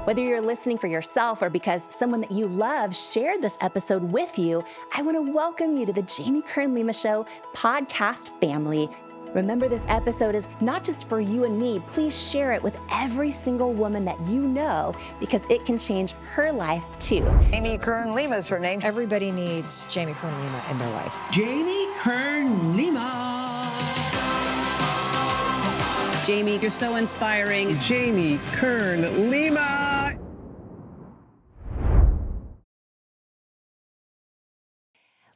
Whether you're listening for yourself or because someone that you love shared this episode with you, I want to welcome you to the Jamie Kern Lima Show podcast family. Remember, this episode is not just for you and me. Please share it with every single woman that you know because it can change her life too. Jamie Kern Lima is her name. Everybody needs Jamie Kern Lima in their life. Jamie Kern Lima. Jamie, you're so inspiring. Jamie Kern Lima.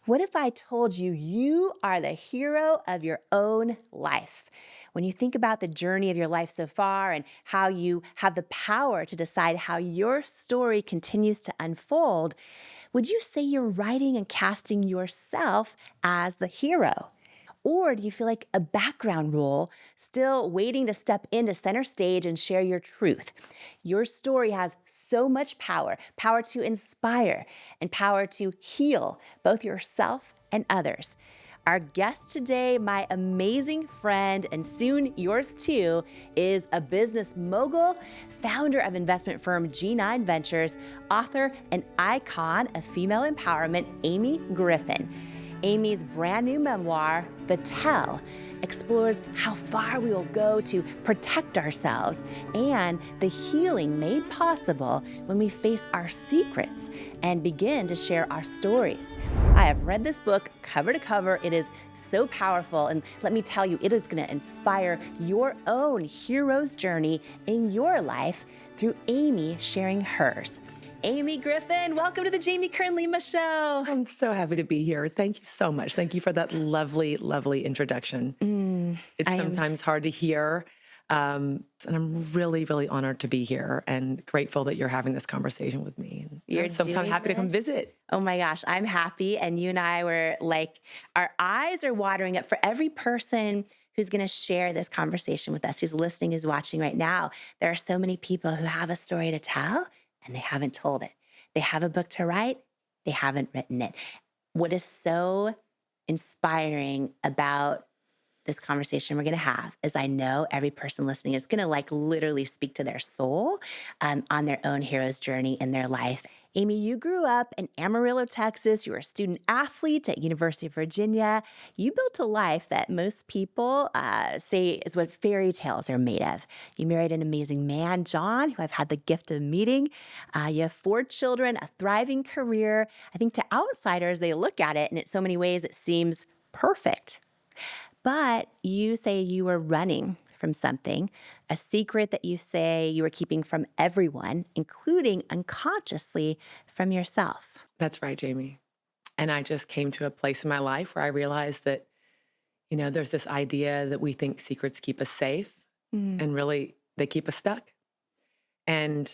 What if I told you you are the hero of your own life? When you think about the journey of your life so far and how you have the power to decide how your story continues to unfold, would you say you're writing and casting yourself as the hero? Or do you feel like a background role, still waiting to step into center stage and share your truth? Your story has so much power, power to inspire and power to heal both yourself and others. Our guest today, my amazing friend, and soon yours too, is a business mogul, founder of investment firm G9 Ventures, author and icon of female empowerment, Amy Griffin. Amy's brand new memoir, The Tell, explores how far we will go to protect ourselves and the healing made possible when we face our secrets and begin to share our stories. I have read this book cover to cover. It is so powerful, and let me tell you, it is going to inspire your own hero's journey in your life through Amy sharing hers. Amy Griffin, welcome to the Jamie Kern Lima Show. I'm so happy to be here. Thank you so much. Thank you for that lovely, lovely introduction. It's sometimes hard to hear, and I'm really, really honored to be here and grateful that you're having this conversation with me. And You're I'm sometimes happy to come visit. Oh my gosh, I'm happy. And you and I were like, our eyes are watering up for every person who's going to share this conversation with us, who's listening, who's watching right now. There are so many people who have a story to tell, and they haven't told it. They have a book to write, they haven't written it. What is so inspiring about this conversation we're gonna have is I know every person listening is gonna literally speak to their soul on their own hero's journey in their life. Amy, you grew up in Amarillo, Texas. You were a student athlete at University of Virginia. You built a life that most people say is what fairy tales are made of. You married an amazing man, John, who I've had the gift of meeting. You have 4 children, a thriving career. I think to outsiders, they look at it and in so many ways it seems perfect. But you say you were running from something, a secret that you say you were keeping from everyone, including unconsciously from yourself. That's right, Jamie. And I just came to a place in my life where I realized that, there's this idea that we think secrets keep us safe, and really they keep us stuck. And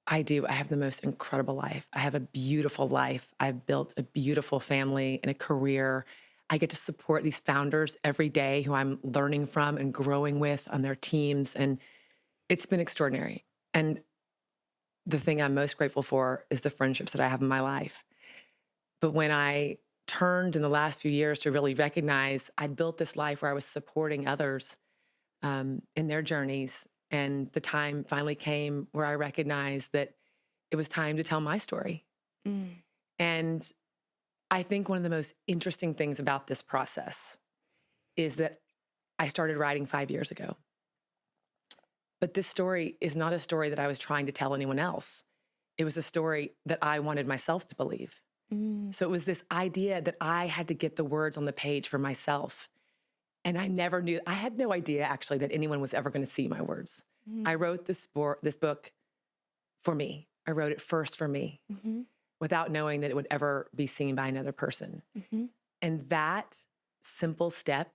I do. I have the most incredible life. I have a beautiful life. I've built a beautiful family and a career. I get to support these founders every day who I'm learning from and growing with on their teams. And it's been extraordinary. And the thing I'm most grateful for is the friendships that I have in my life. But when I turned in the last few years to really recognize I'd built this life where I was supporting others in their journeys, and the time finally came where I recognized that it was time to tell my story. And I think one of the most interesting things about this process is that I started writing 5 years ago. But this story is not a story that I was trying to tell anyone else. It was a story that I wanted myself to believe. So it was this idea that I had to get the words on the page for myself. And I had no idea actually that anyone was ever going to see my words. I wrote this book for me. I wrote it first for me. Without knowing that it would ever be seen by another person. And that simple step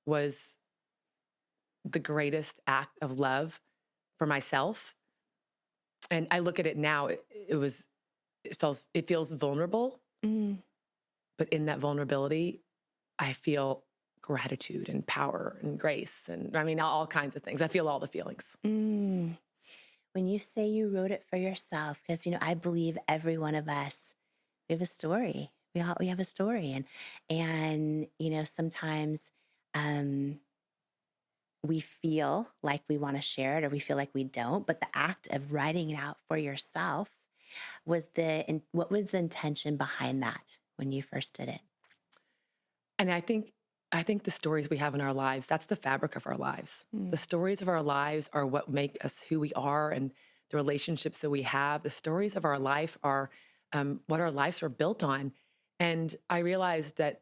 was the greatest act of love for myself. And I look at it now, it feels vulnerable, but in that vulnerability, I feel gratitude and power and grace and all kinds of things. I feel all the feelings. When you say you wrote it for yourself, because, I believe every one of us, we have a story. We have a story. And sometimes we feel like we want to share it or we feel like we don't, but the act of writing it out for yourself what was the intention behind that when you first did it? And I think the stories we have in our lives, that's the fabric of our lives. The stories of our lives are what make us who we are, and the relationships that we have. The stories of our life are what our lives are built on. And I realized that,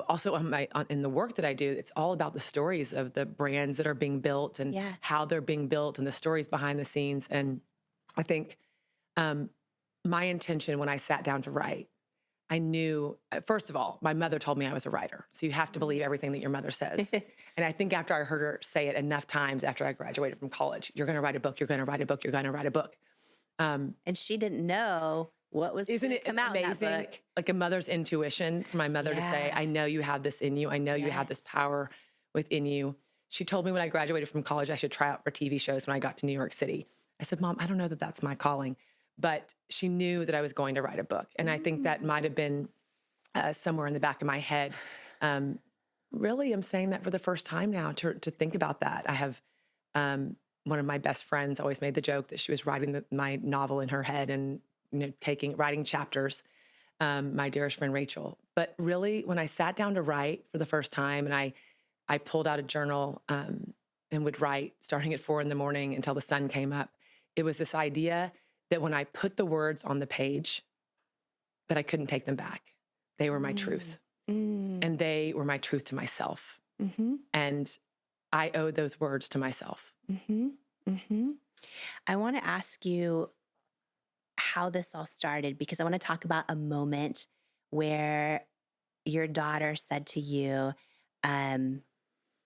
also in the work that I do, it's all about the stories of the brands that are being built and Yeah. how they're being built and the stories behind the scenes. And I think my intention when I sat down to write, I knew, first of all, my mother told me I was a writer. So you have to believe everything that your mother says. And I think after I heard her say it enough times after I graduated from college, you're going to write a book, you're going to write a book, you're going to write a book. And she didn't know what was Isn't going it to come out in that amazing? book. Like a mother's intuition for my mother to say, Yeah. I know you have this in you. I know you have this Yes. power within you. She told me when I graduated from college, I should try out for TV shows when I got to New York City. I said, Mom, I don't know that that's my calling. But she knew that I was going to write a book. And I think that might have been somewhere in the back of my head. Really, I'm saying that for the first time now to think about that. I have one of my best friends always made the joke that she was writing my novel in her head and writing chapters. My dearest friend Rachel. But really, when I sat down to write for the first time, and I pulled out a journal and would write starting at 4 a.m. until the sun came up. It was this idea that when I put the words on the page, that I couldn't take them back. They were my truth. And they were my truth to myself. And I owed those words to myself. I want to ask you how this all started, because I want to talk about a moment where your daughter said to you,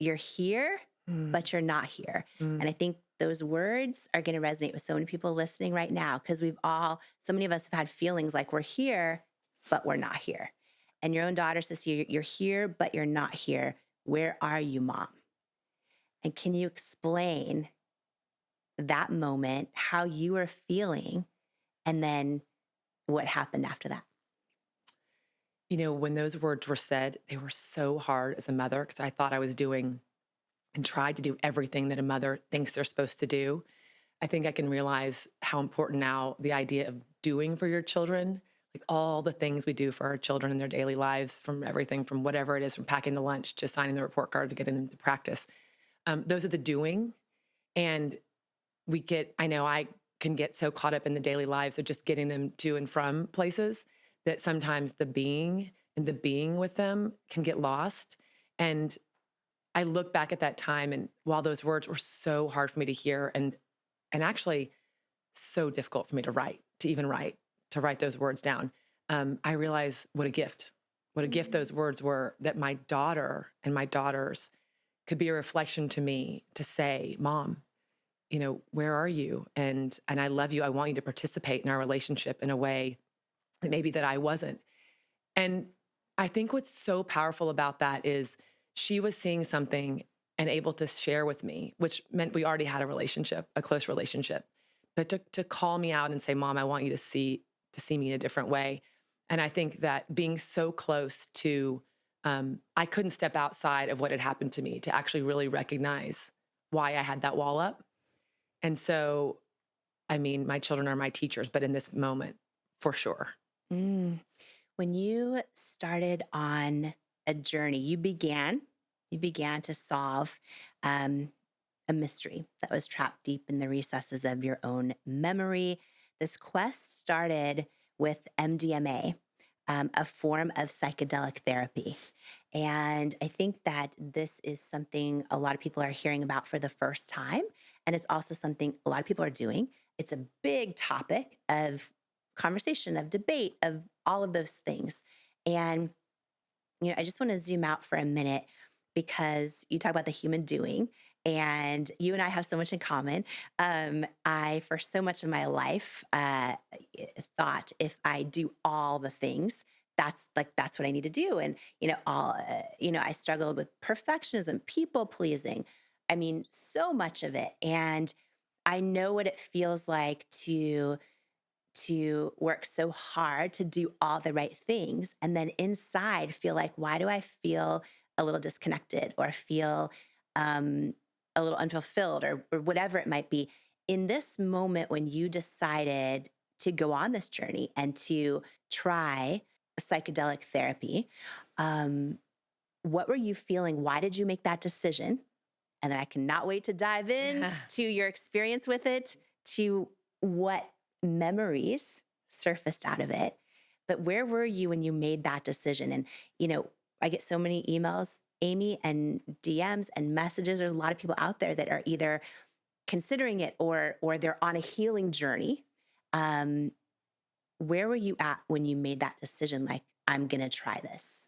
you're here, but you're not here. And I think those words are going to resonate with so many people listening right now, because so many of us have had feelings like we're here, but we're not here. And your own daughter says to you, you're here, but you're not here. Where are you, Mom? And can you explain that moment, how you were feeling, and then what happened after that? When those words were said, they were so hard as a mother because I thought I was doing and tried to do everything that a mother thinks they're supposed to do. I think I can realize how important now the idea of doing for your children, like all the things we do for our children in their daily lives, from everything from whatever it is, from packing the lunch to signing the report card to getting them to practice. Those are the doing. And I can get so caught up in the daily lives of just getting them to and from places that sometimes the being with them can get lost. And I look back at that time, and while those words were so hard for me to hear and actually so difficult for me to write those words down, I realize what a gift those words were, that my daughter and my daughters could be a reflection to me to say, Mom, where are you? And I love you. I want you to participate in our relationship in a way that maybe that I wasn't. And I think what's so powerful about that is she was seeing something and able to share with me, which meant we already had a close relationship. But to call me out and say, Mom, I want you to see me in a different way. And I think that being so close to, I couldn't step outside of what had happened to me to actually really recognize why I had that wall up. And so, my children are my teachers, but in this moment, for sure. When you started on a journey, you began to solve a mystery that was trapped deep in the recesses of your own memory. This quest started with MDMA, a form of psychedelic therapy. And I think that this is something a lot of people are hearing about for the first time. And it's also something a lot of people are doing. It's a big topic of conversation, of debate, of all of those things. And, I just want to zoom out for a minute, because you talk about the human doing, and you and I have so much in common. I, for so much of my life, thought if I do all the things, that's what I need to do. And, I struggled with perfectionism, people pleasing. So much of it. And I know what it feels like to work so hard to do all the right things, and then inside feel like, why do I feel a little disconnected, or feel a little unfulfilled or whatever it might be. In this moment when you decided to go on this journey and to try psychedelic therapy, what were you feeling? Why did you make that decision? And then I cannot wait to dive in to your experience with it, to what memories surfaced out of it. But where were you when you made that decision? And, I get so many emails, Amy, and DMs and messages. There's a lot of people out there that are either considering it or they're on a healing journey. Where were you at when you made that decision? Like, I'm going to try this.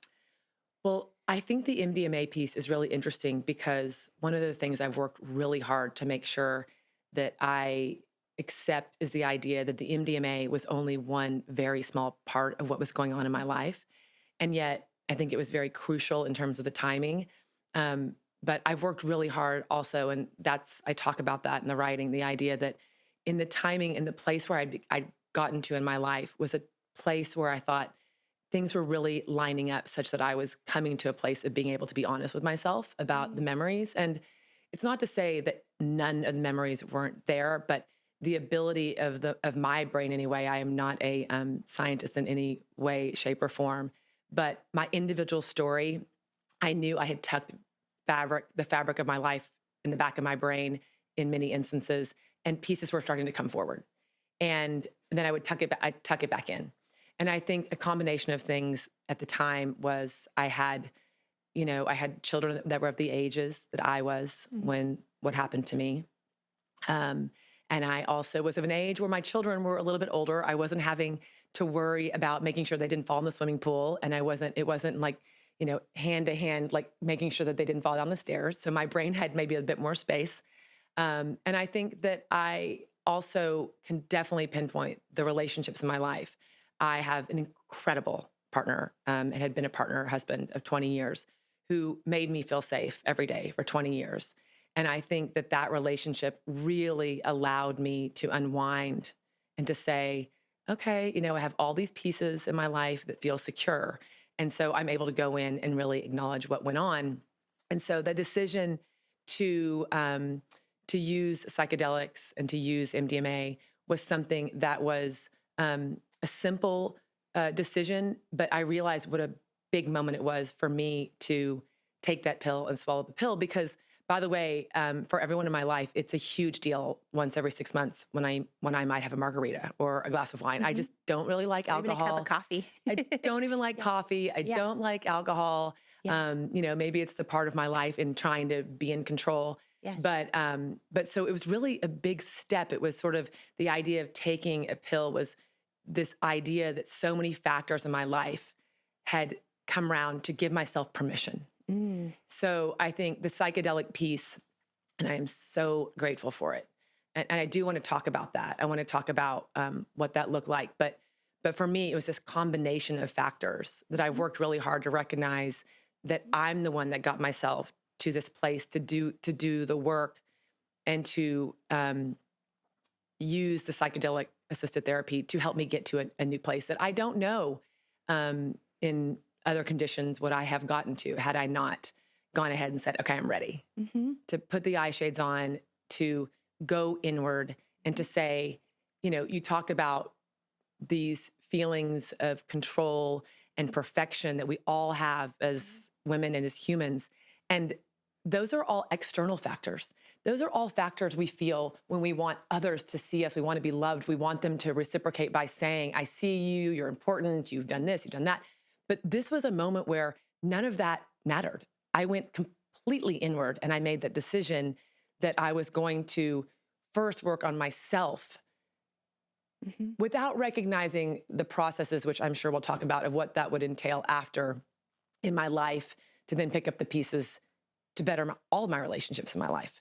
Well, I think the MDMA piece is really interesting because one of the things I've worked really hard to make sure that I accept is the idea that the MDMA was only one very small part of what was going on in my life. And yet, I think it was very crucial in terms of the timing. But I've worked really hard also, and I talk about that in the writing, the idea that in the timing and the place where I'd gotten to in my life was a place where I thought things were really lining up such that I was coming to a place of being able to be honest with myself about the memories. And it's not to say that none of the memories weren't there, but the ability of my brain anyway, I am not a scientist in any way, shape, or form, but my individual story, I knew I had tucked the fabric of my life in the back of my brain in many instances, and pieces were starting to come forward. And then I would tuck it back in. And I think a combination of things at the time was I had children that were of the ages that I was when what happened to me. And I also was of an age where my children were a little bit older. I wasn't having to worry about making sure they didn't fall in the swimming pool. And it wasn't like, hand to hand, like making sure that they didn't fall down the stairs. So my brain had maybe a bit more space. And I think that I also can definitely pinpoint the relationships in my life. I have an incredible partner, and had been a partner, husband of 20 years, who made me feel safe every day for 20 years. And I think that relationship really allowed me to unwind and to say, okay, I have all these pieces in my life that feel secure. And so I'm able to go in and really acknowledge what went on. And so the decision to use psychedelics and to use MDMA was something that was a simple decision, but I realized what a big moment it was for me to take that pill and swallow the pill. Because, by the way, for everyone in my life, it's a huge deal once every 6 months when I might have a margarita or a glass of wine. I just don't really like Or even alcohol. a cup of coffee. I don't even like coffee. I don't like alcohol. Yeah. Maybe it's the part of my life in trying to be in control. Yes. But so it was really a big step. It was sort of the idea of taking a pill was this idea that so many factors in my life had come around to give myself permission. So I think the psychedelic piece, and I am so grateful for it. And I do want to talk about that. I want to talk about what that looked like. But for me, it was this combination of factors that I've worked really hard to recognize that I'm the one that got myself to this place to do the work and to use the psychedelic assisted therapy to help me get to a new place that I don't know in other conditions would I have gotten to had I not gone ahead and said, okay, I'm ready to put the eye shades on, to go inward and to say, you talked about these feelings of control and perfection that we all have as women and as humans. And those are all external factors. Those are all factors we feel when we want others to see us. We want to be loved. We want them to reciprocate by saying, I see you, you're important, you've done this, you've done that. But this was a moment where none of that mattered. I went completely inward and I made that decision that I was going to first work on myself without recognizing the processes, which I'm sure we'll talk about, of what that would entail after in my life to then pick up the pieces to better all of my relationships in my life.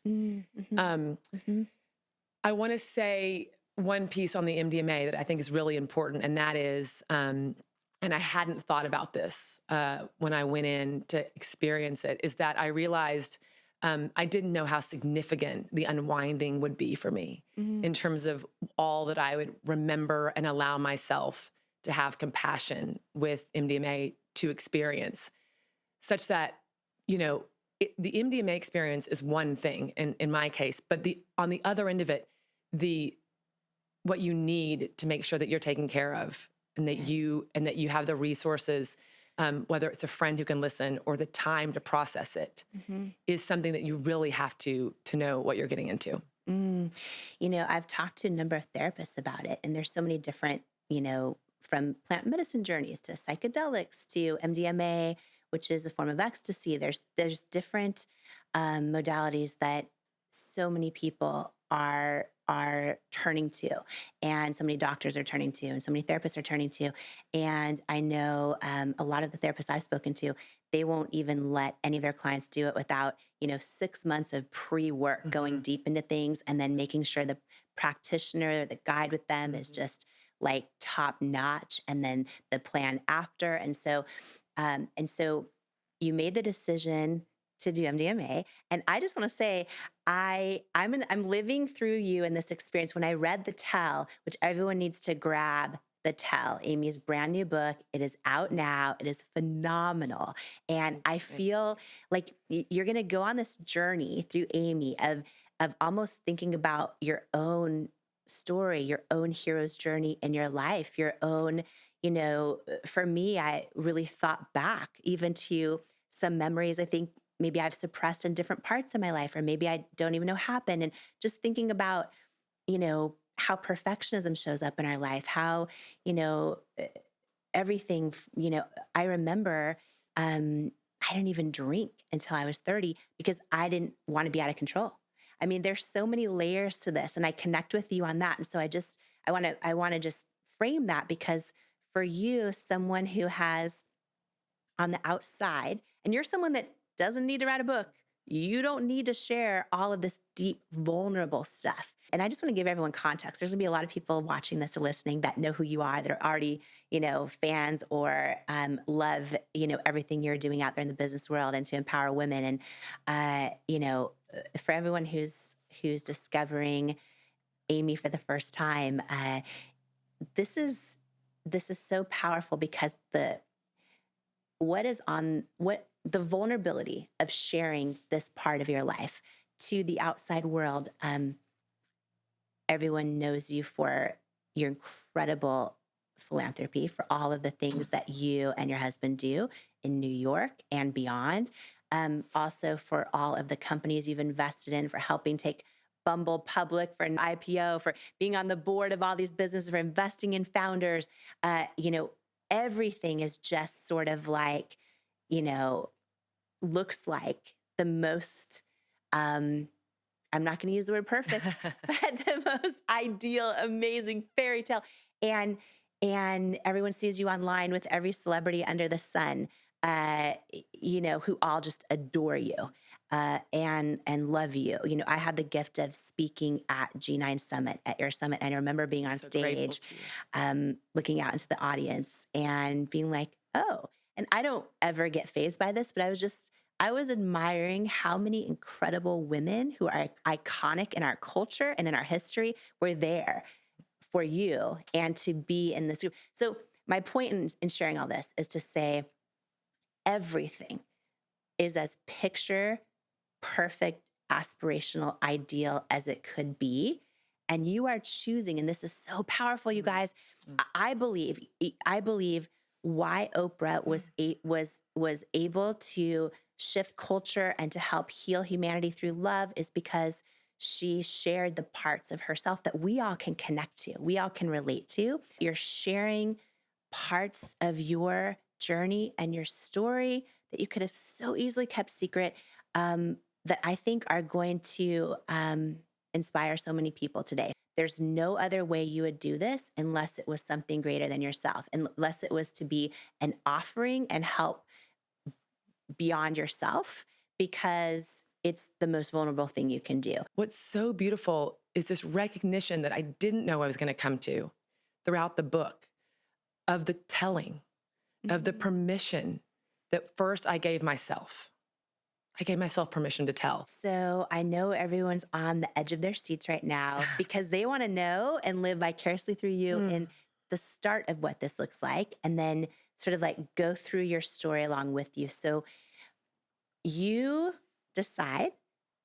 I want to say one piece on the MDMA that I think is really important, and that is, and I hadn't thought about this when I went in to experience it, is that I realized I didn't know how significant the unwinding would be for me in terms of all that I would remember and allow myself to have compassion with MDMA to experience, such that, the MDMA experience is one thing in my case, but on the other end of it, what you need to make sure that you're taken care of and that you have the resources, whether it's a friend who can listen or the time to process it, is something that you really have to know what you're getting into. You know, I've talked to a number of therapists about it, and there's so many different, you know, from plant medicine journeys to psychedelics to MDMA, which is a form of ecstasy. There's different modalities that so many people are turning to, and so many doctors are turning to, and so many therapists are turning to. And I know a lot of the therapists I've spoken to, they won't even let any of their clients do it without, you know, 6 months of pre-work, going deep into things, and then making sure the practitioner, the guide with them is just like top notch, and then the plan after. And so you made the decision to do MDMA. And I just want to say, I'm living through you in this experience. When I read The Tell, which everyone needs to grab, The Tell, Amy's brand new book. It is out now. It is phenomenal. And I feel like you're going to go on this journey through Amy of almost thinking about your own story, your own hero's journey in your life, your own, you know, for me, I really thought back even to some memories I think maybe I've suppressed in different parts of my life, or maybe I don't even know happened. And just thinking about, you know, how perfectionism shows up in our life, how, you know, everything, you know, I remember I didn't even drink until I was 30 because I didn't want to be out of control. I mean, there's so many layers to this, and I connect with you on that. And so I want to just frame that, because for you, someone who has on the outside, and you're someone that doesn't need to write a book. You don't need to share all of this deep, vulnerable stuff. And I just want to give everyone context. There's going to be a lot of people watching this or listening that know who you are, that are already, you know, fans or love, you know, everything you're doing out there in the business world and to empower women. And, you know, for everyone who's discovering Amy for the first time, this is so powerful, because the vulnerability of sharing this part of your life to the outside world. Everyone knows you for your incredible philanthropy, for all of the things that you and your husband do in New York and beyond. Also for all of the companies you've invested in, for helping take Bumble public, for an IPO, for being on the board of all these businesses, for investing in founders. You know, everything is just sort of like, you know, looks like the most, I'm not going to use the word perfect, but the most ideal, amazing fairy tale. And everyone sees you online with every celebrity under the sun, you know, who all just adore you and love you. You know, I had the gift of speaking at G9 Summit, at your summit. And I remember being on stage, looking out into the audience and being like, oh, and I don't ever get fazed by this, but I was admiring how many incredible women who are iconic in our culture and in our history were there for you and to be in this group. So my point in sharing all this is to say everything is as picture perfect, aspirational, ideal as it could be. And you are choosing, and this is so powerful, you guys. I believe why Oprah was able to shift culture and to help heal humanity through love is because she shared the parts of herself that we all can connect to, we all can relate to. You're sharing parts of your journey and your story that you could have so easily kept secret, that I think are going to inspire so many people today. There's no other way you would do this unless it was something greater than yourself, unless it was to be an offering and help beyond yourself, because it's the most vulnerable thing you can do. What's so beautiful is this recognition that I didn't know I was going to come to throughout the book, of the telling, of the permission that first I gave myself. I gave myself permission to tell. So I know everyone's on the edge of their seats right now because they want to know and live vicariously through you in the start of what this looks like, and then sort of like go through your story along with you. So you decide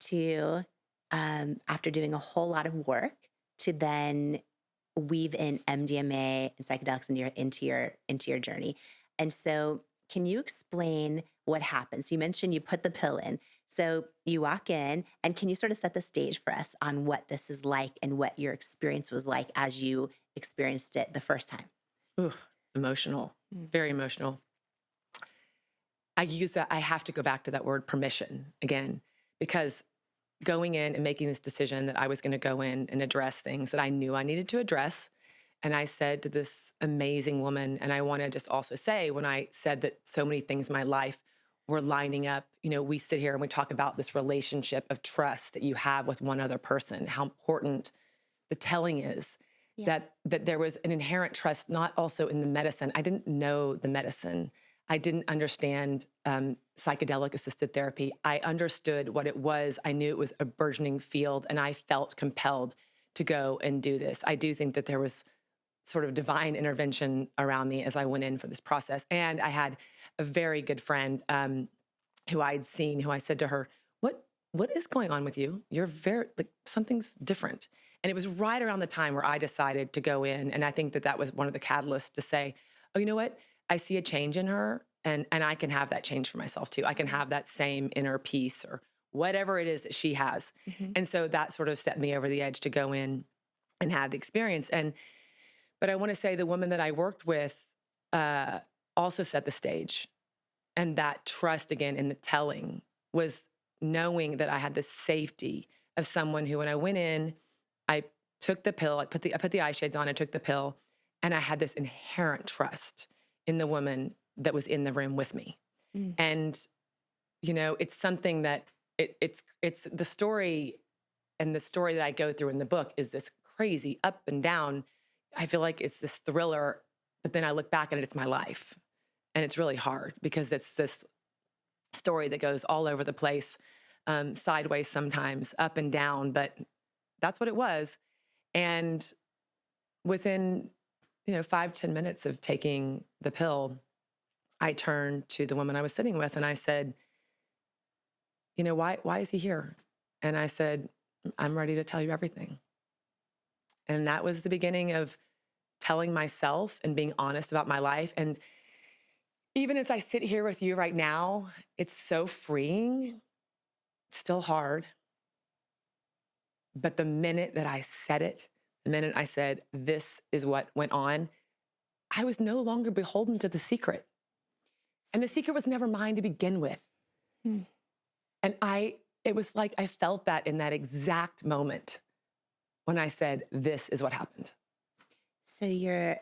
to, after doing a whole lot of work, to then weave in MDMA and psychedelics into your journey? And so, can you explain what happens? You mentioned you put the pill in. So you walk in, and can you sort of set the stage for us on what this is like and what your experience was like as you experienced it the first time? Ooh, emotional, very emotional. I have to go back to that word permission again, because going in and making this decision that I was going to go in and address things that I knew I needed to address. And I said to this amazing woman, and I want to just also say, when I said that so many things in my life were lining up, we sit here and we talk about this relationship of trust that you have with one other person, how important the telling is. Yeah. That there was an inherent trust, not also in the medicine. I didn't know the medicine. I didn't understand psychedelic assisted therapy. I understood what it was. I knew it was a burgeoning field, and I felt compelled to go and do this. I do think that there was sort of divine intervention around me as I went in for this process. And I had a very good friend who I'd seen, who I said to her, what is going on with you? You're something's different. And it was right around the time where I decided to go in. And I think that was one of the catalysts to say, oh, you know what? I see a change in her, and I can have that change for myself too. I can have that same inner peace or whatever it is that she has. Mm-hmm. And so that sort of set me over the edge to go in and have the experience. But I want to say the woman that I worked with also set the stage. And that trust, again, in the telling was knowing that I had the safety of someone who, when I went in, I took the pill, I put the eye shades on, I took the pill, and I had this inherent trust in the woman that was in the room with me. Mm. And, it's something that it's the story, and the story that I go through in the book is this crazy up and down. I feel like it's this thriller, but then I look back at it, it's my life. And it's really hard because it's this story that goes all over the place, sideways sometimes, up and down, but that's what it was. And within, 5-10 minutes of taking the pill, I turned to the woman I was sitting with and I said, why is he here? And I said, I'm ready to tell you everything. And that was the beginning of telling myself and being honest about my life. And even as I sit here with you right now, it's so freeing. It's still hard. But the minute that I said it, the minute I said, this is what went on, I was no longer beholden to the secret. And the secret was never mine to begin with. Hmm. And it was like I felt that in that exact moment when I said, this is what happened. So you're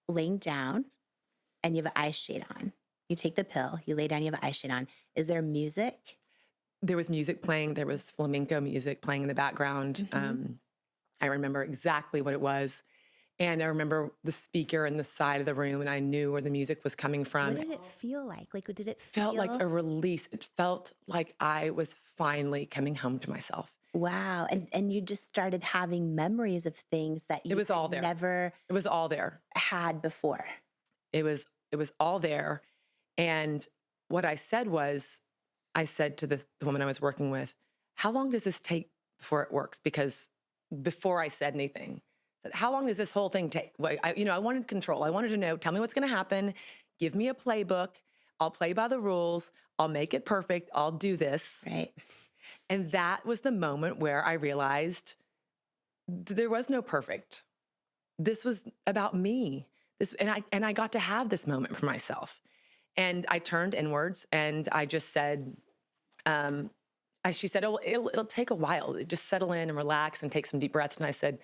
laying down and you have an eye shade on. You take the pill, you lay down, you have an eye shade on. Is there music? There was music playing. There was flamenco music playing in the background. Mm-hmm. I remember exactly what it was. And I remember the speaker in the side of the room, and I knew where the music was coming from. What did it feel like? Did it feel? Felt like a release. It felt like I was finally coming home to myself. Wow. And you just started having memories of things that you never It was all there. Had before. It was all there. And what I said was, I said to the woman I was working with, how long does this take before it works? Because before I said anything, I said, how long does this whole thing take? I wanted control. I wanted to know, tell me what's going to happen. Give me a playbook. I'll play by the rules. I'll make it perfect. I'll do this. Right. And that was the moment where I realized there was no perfect. This was about me. And I got to have this moment for myself. And I turned inwards and I just said, she said, oh, it'll take a while. Just settle in and relax and take some deep breaths. And I said,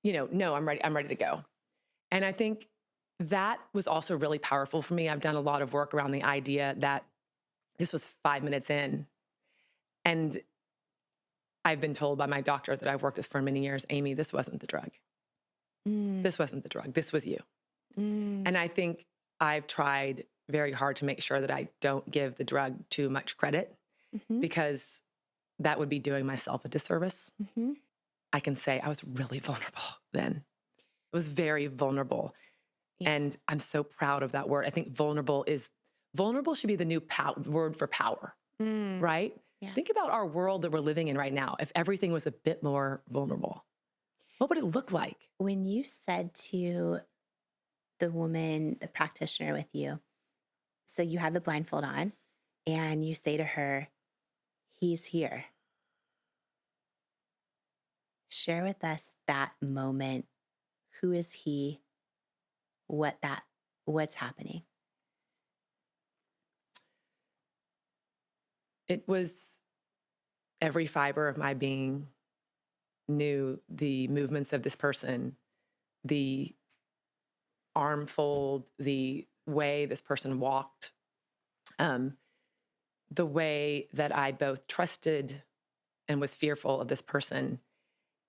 no, I'm ready. I'm ready to go. And I think that was also really powerful for me. I've done a lot of work around the idea that this was 5 minutes in. And I've been told by my doctor that I've worked with for many years, Amy, this wasn't the drug. Mm. This wasn't the drug. This was you. Mm. And I think I've tried very hard to make sure that I don't give the drug too much credit, mm-hmm. because that would be doing myself a disservice. Mm-hmm. I can say I was really vulnerable then. It was very vulnerable. Yeah. And I'm so proud of that word. I think vulnerable should be the new word for power, right? Yeah. Think about our world that we're living in right now. If everything was a bit more vulnerable, what would it look like? When you said to the woman, the practitioner with you, so you have the blindfold on and you say to her, he's here. Share with us that moment. Who is he? What's happening? It was every fiber of my being knew the movements of this person, the arm fold, the way this person walked, the way that I both trusted and was fearful of this person.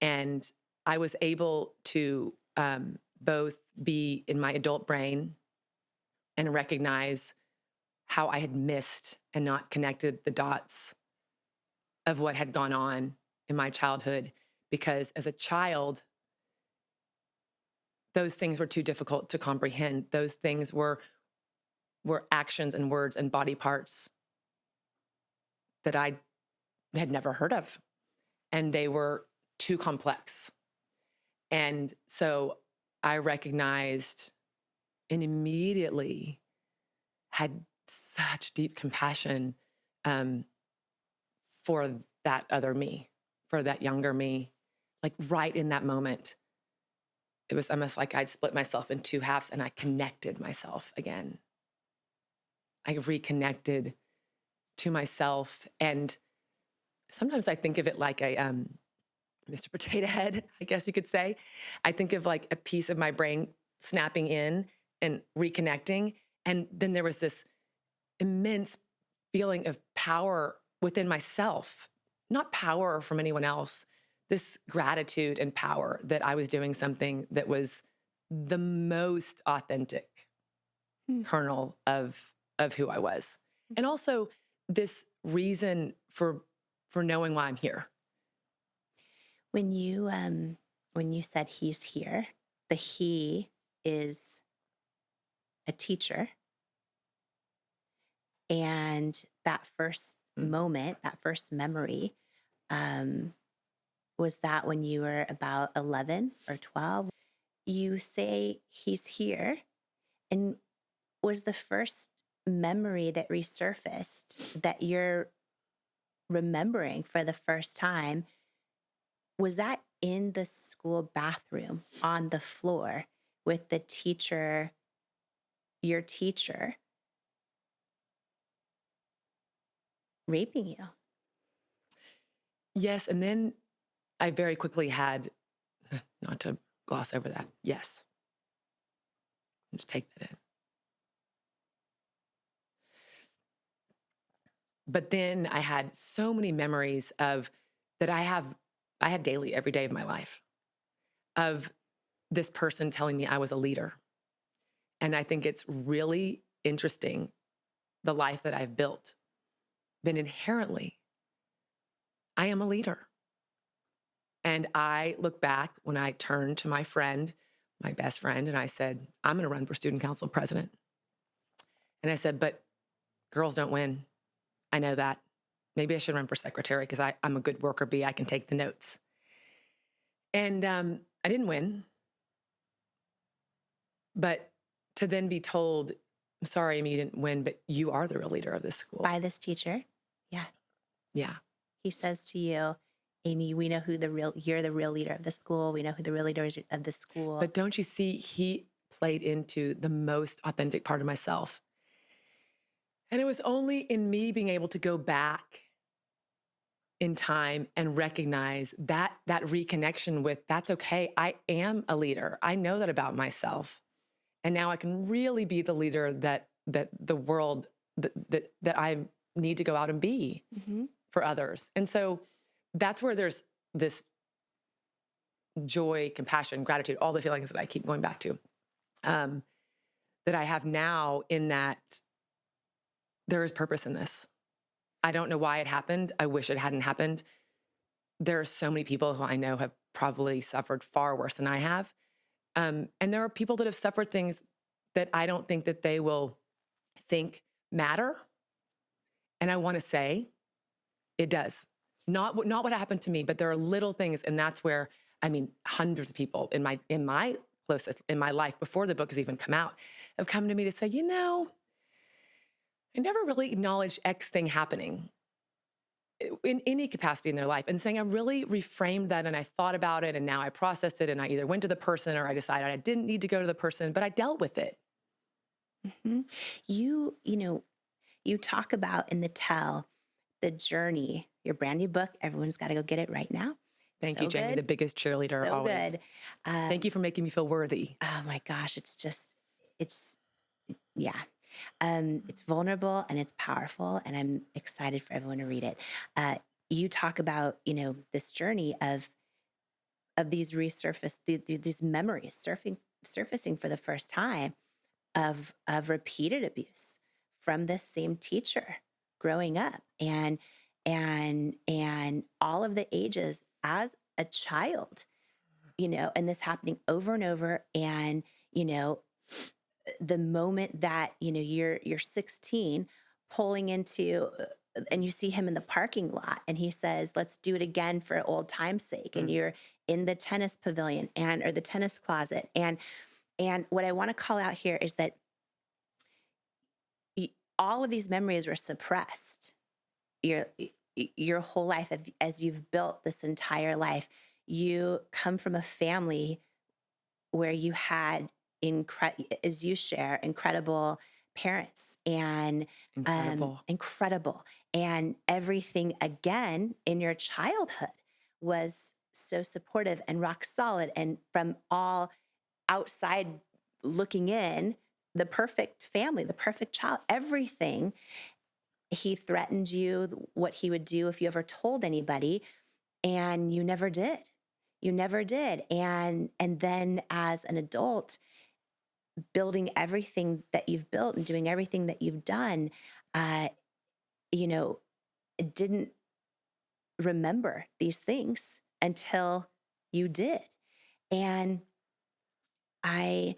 And I was able to both be in my adult brain and recognize how I had missed and not connected the dots of what had gone on in my childhood. Because as a child, those things were too difficult to comprehend. Those things were actions and words and body parts that I had never heard of. And they were too complex. And so I recognized and immediately had such deep compassion for that other me, for that younger me, like right in that moment. It was almost like I'd split myself in two halves and I connected myself again. I reconnected to myself. And sometimes I think of it like a Mr. Potato Head, I guess you could say. I think of like a piece of my brain snapping in and reconnecting. And then there was this immense feeling of power within myself, not power from anyone else, this gratitude and power that I was doing something that was the most authentic kernel of who I was. And also this reason for knowing why I'm here. When you said he's here, the he is a teacher. And that first moment, that first memory, was that when you were about 11 or 12? You say he's here. And was the first memory that resurfaced that you're remembering for the first time, was that in the school bathroom on the floor with the teacher, your teacher, raping you? Yes. And then I very quickly had, not to gloss over that, yes. Just take that in. But then I had so many memories of that I had daily, every day of my life, of this person telling me I was a leader. And I think it's really interesting, the life that I've built. Then inherently, I am a leader. And I look back when I turned to my friend, my best friend, and I said, I'm going to run for student council president. And I said, but girls don't win. I know that. Maybe I should run for secretary because I'm a good worker bee. I can take the notes. And I didn't win. But to then be told, I'm sorry, Amy, you didn't win, but you are the real leader of this school. By this teacher? Yeah. Yeah. He says to you, Amy, we know you're the real leader of the school. We know who the real leader is of the school. But don't you see, he played into the most authentic part of myself. And it was only in me being able to go back in time and recognize that reconnection with, that's okay. I am a leader. I know that about myself. And now I can really be the leader that the world, that I need to go out and be for others. And so that's where there's this joy, compassion, gratitude, all the feelings that I keep going back to, that I have now, in that there is purpose in this. I don't know why it happened. I wish it hadn't happened. There are so many people who I know have probably suffered far worse than I have. And there are people that have suffered things that I don't think that they will think matter. And I want to say It does. Not what happened to me, but there are little things, and that's where, I mean, hundreds of people in my closest, in my life before the book has even come out, have come to me to say, I never really acknowledged X thing happening in any capacity in their life, and saying I really reframed that, and I thought about it, and now I processed it, and I either went to the person or I decided I didn't need to go to the person, but I dealt with it. Mm-hmm. You talk about in the Tell the journey, your brand new book. Everyone's got to go get it right now. Thank So you, Jamie, good. the biggest cheerleader So always. good. Thank you for making me feel worthy. Oh my gosh, yeah. It's vulnerable and it's powerful, and I'm excited for everyone to read it. You talk about, this journey of these these memories surfacing for the first time of repeated abuse from this same teacher growing up, and all of the ages as a child, and this happening over and over, and the moment that you're 16 pulling into and you see him in the parking lot and he says, let's do it again for old time's sake, and you're in the tennis pavilion or the tennis closet, and what I want to call out here is that all of these memories were suppressed your whole life. As you've built this entire life, you come from a family where you had as you share, incredible parents, and incredible. And everything again in your childhood was so supportive and rock solid. And from all outside looking in, the perfect family, the perfect child, everything. He threatened you, what he would do if you ever told anybody, and you never did. You never did. And then as an adult, building everything that you've built and doing everything that you've done, didn't remember these things until you did. And I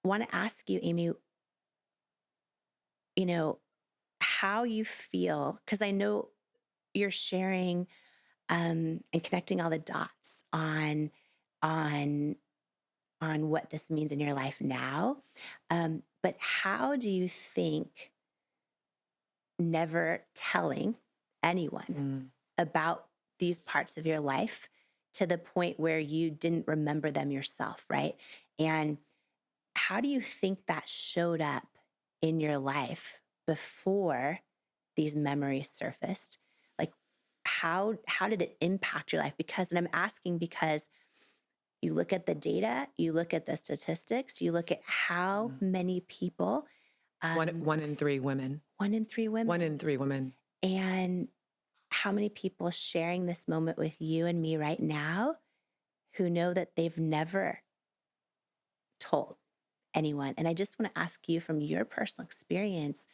want to ask you, Amy, how you feel, because I know you're sharing and connecting all the dots on what this means in your life now. But how do you think never telling anyone about these parts of your life to the point where you didn't remember them yourself, right? And how do you think that showed up in your life before these memories surfaced? Like, how did it impact your life? And I'm asking because you look at the data, you look at the statistics, you look at how many people. 1 in 3 women. 1 in 3 women. 1 in 3 women. And how many people sharing this moment with you and me right now who know that they've never told anyone. And I just want to ask you, from your personal experience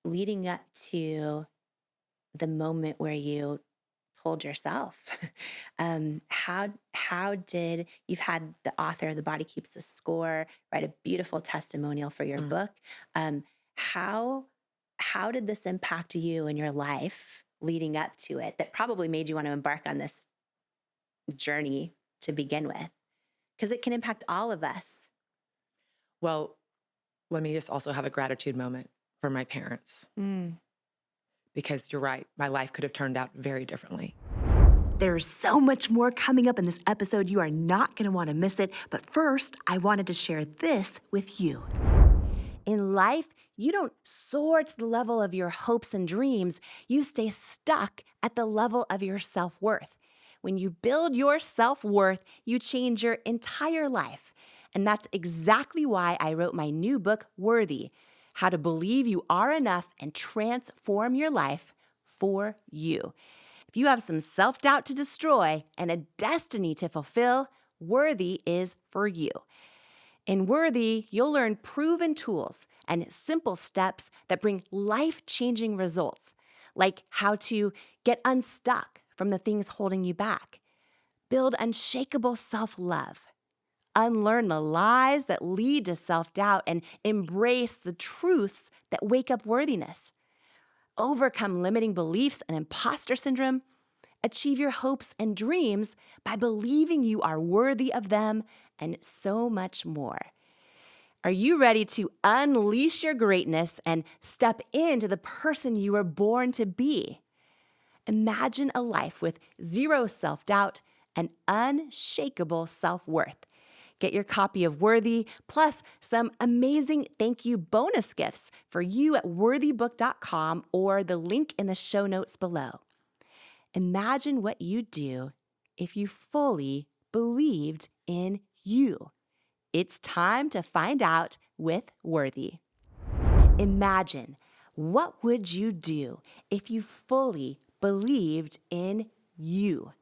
leading up to the moment where you told yourself, how did, you've had the author of The Body Keeps the Score write a beautiful testimonial for your book. How did this impact you in your life leading up to it that probably made you want to embark on this journey to begin with? Because it can impact all of us. Well, let me just also have a gratitude moment for my parents. Because you're right, my life could have turned out very differently. There's so much more coming up in this episode. You are not going to want to miss it. But first, I wanted to share this with you. In life, you don't soar to the level of your hopes and dreams. You stay stuck at the level of your self-worth. When you build your self-worth, you change your entire life. And that's exactly why I wrote my new book, Worthy: How to Believe You Are Enough and Transform Your Life for You. If you have some self-doubt to destroy and a destiny to fulfill, Worthy is for you. In Worthy, you'll learn proven tools and simple steps that bring life-changing results, like how to get unstuck from the things holding you back, build unshakable self-love, unlearn the lies that lead to self-doubt, and embrace the truths that wake up worthiness. overcome limiting beliefs and imposter syndrome, achieve your hopes and dreams by believing you are worthy of them, and so much more. Are you ready to unleash your greatness and step into the person you were born to be? Imagine a life with zero self-doubt and unshakable self-worth. Get your copy of Worthy, plus some amazing thank you bonus gifts for you at worthybook.com or the link in the show notes below. Imagine what you'd do if you fully believed in you. It's time to find out with Worthy. Imagine, what would you do if you fully believed in you?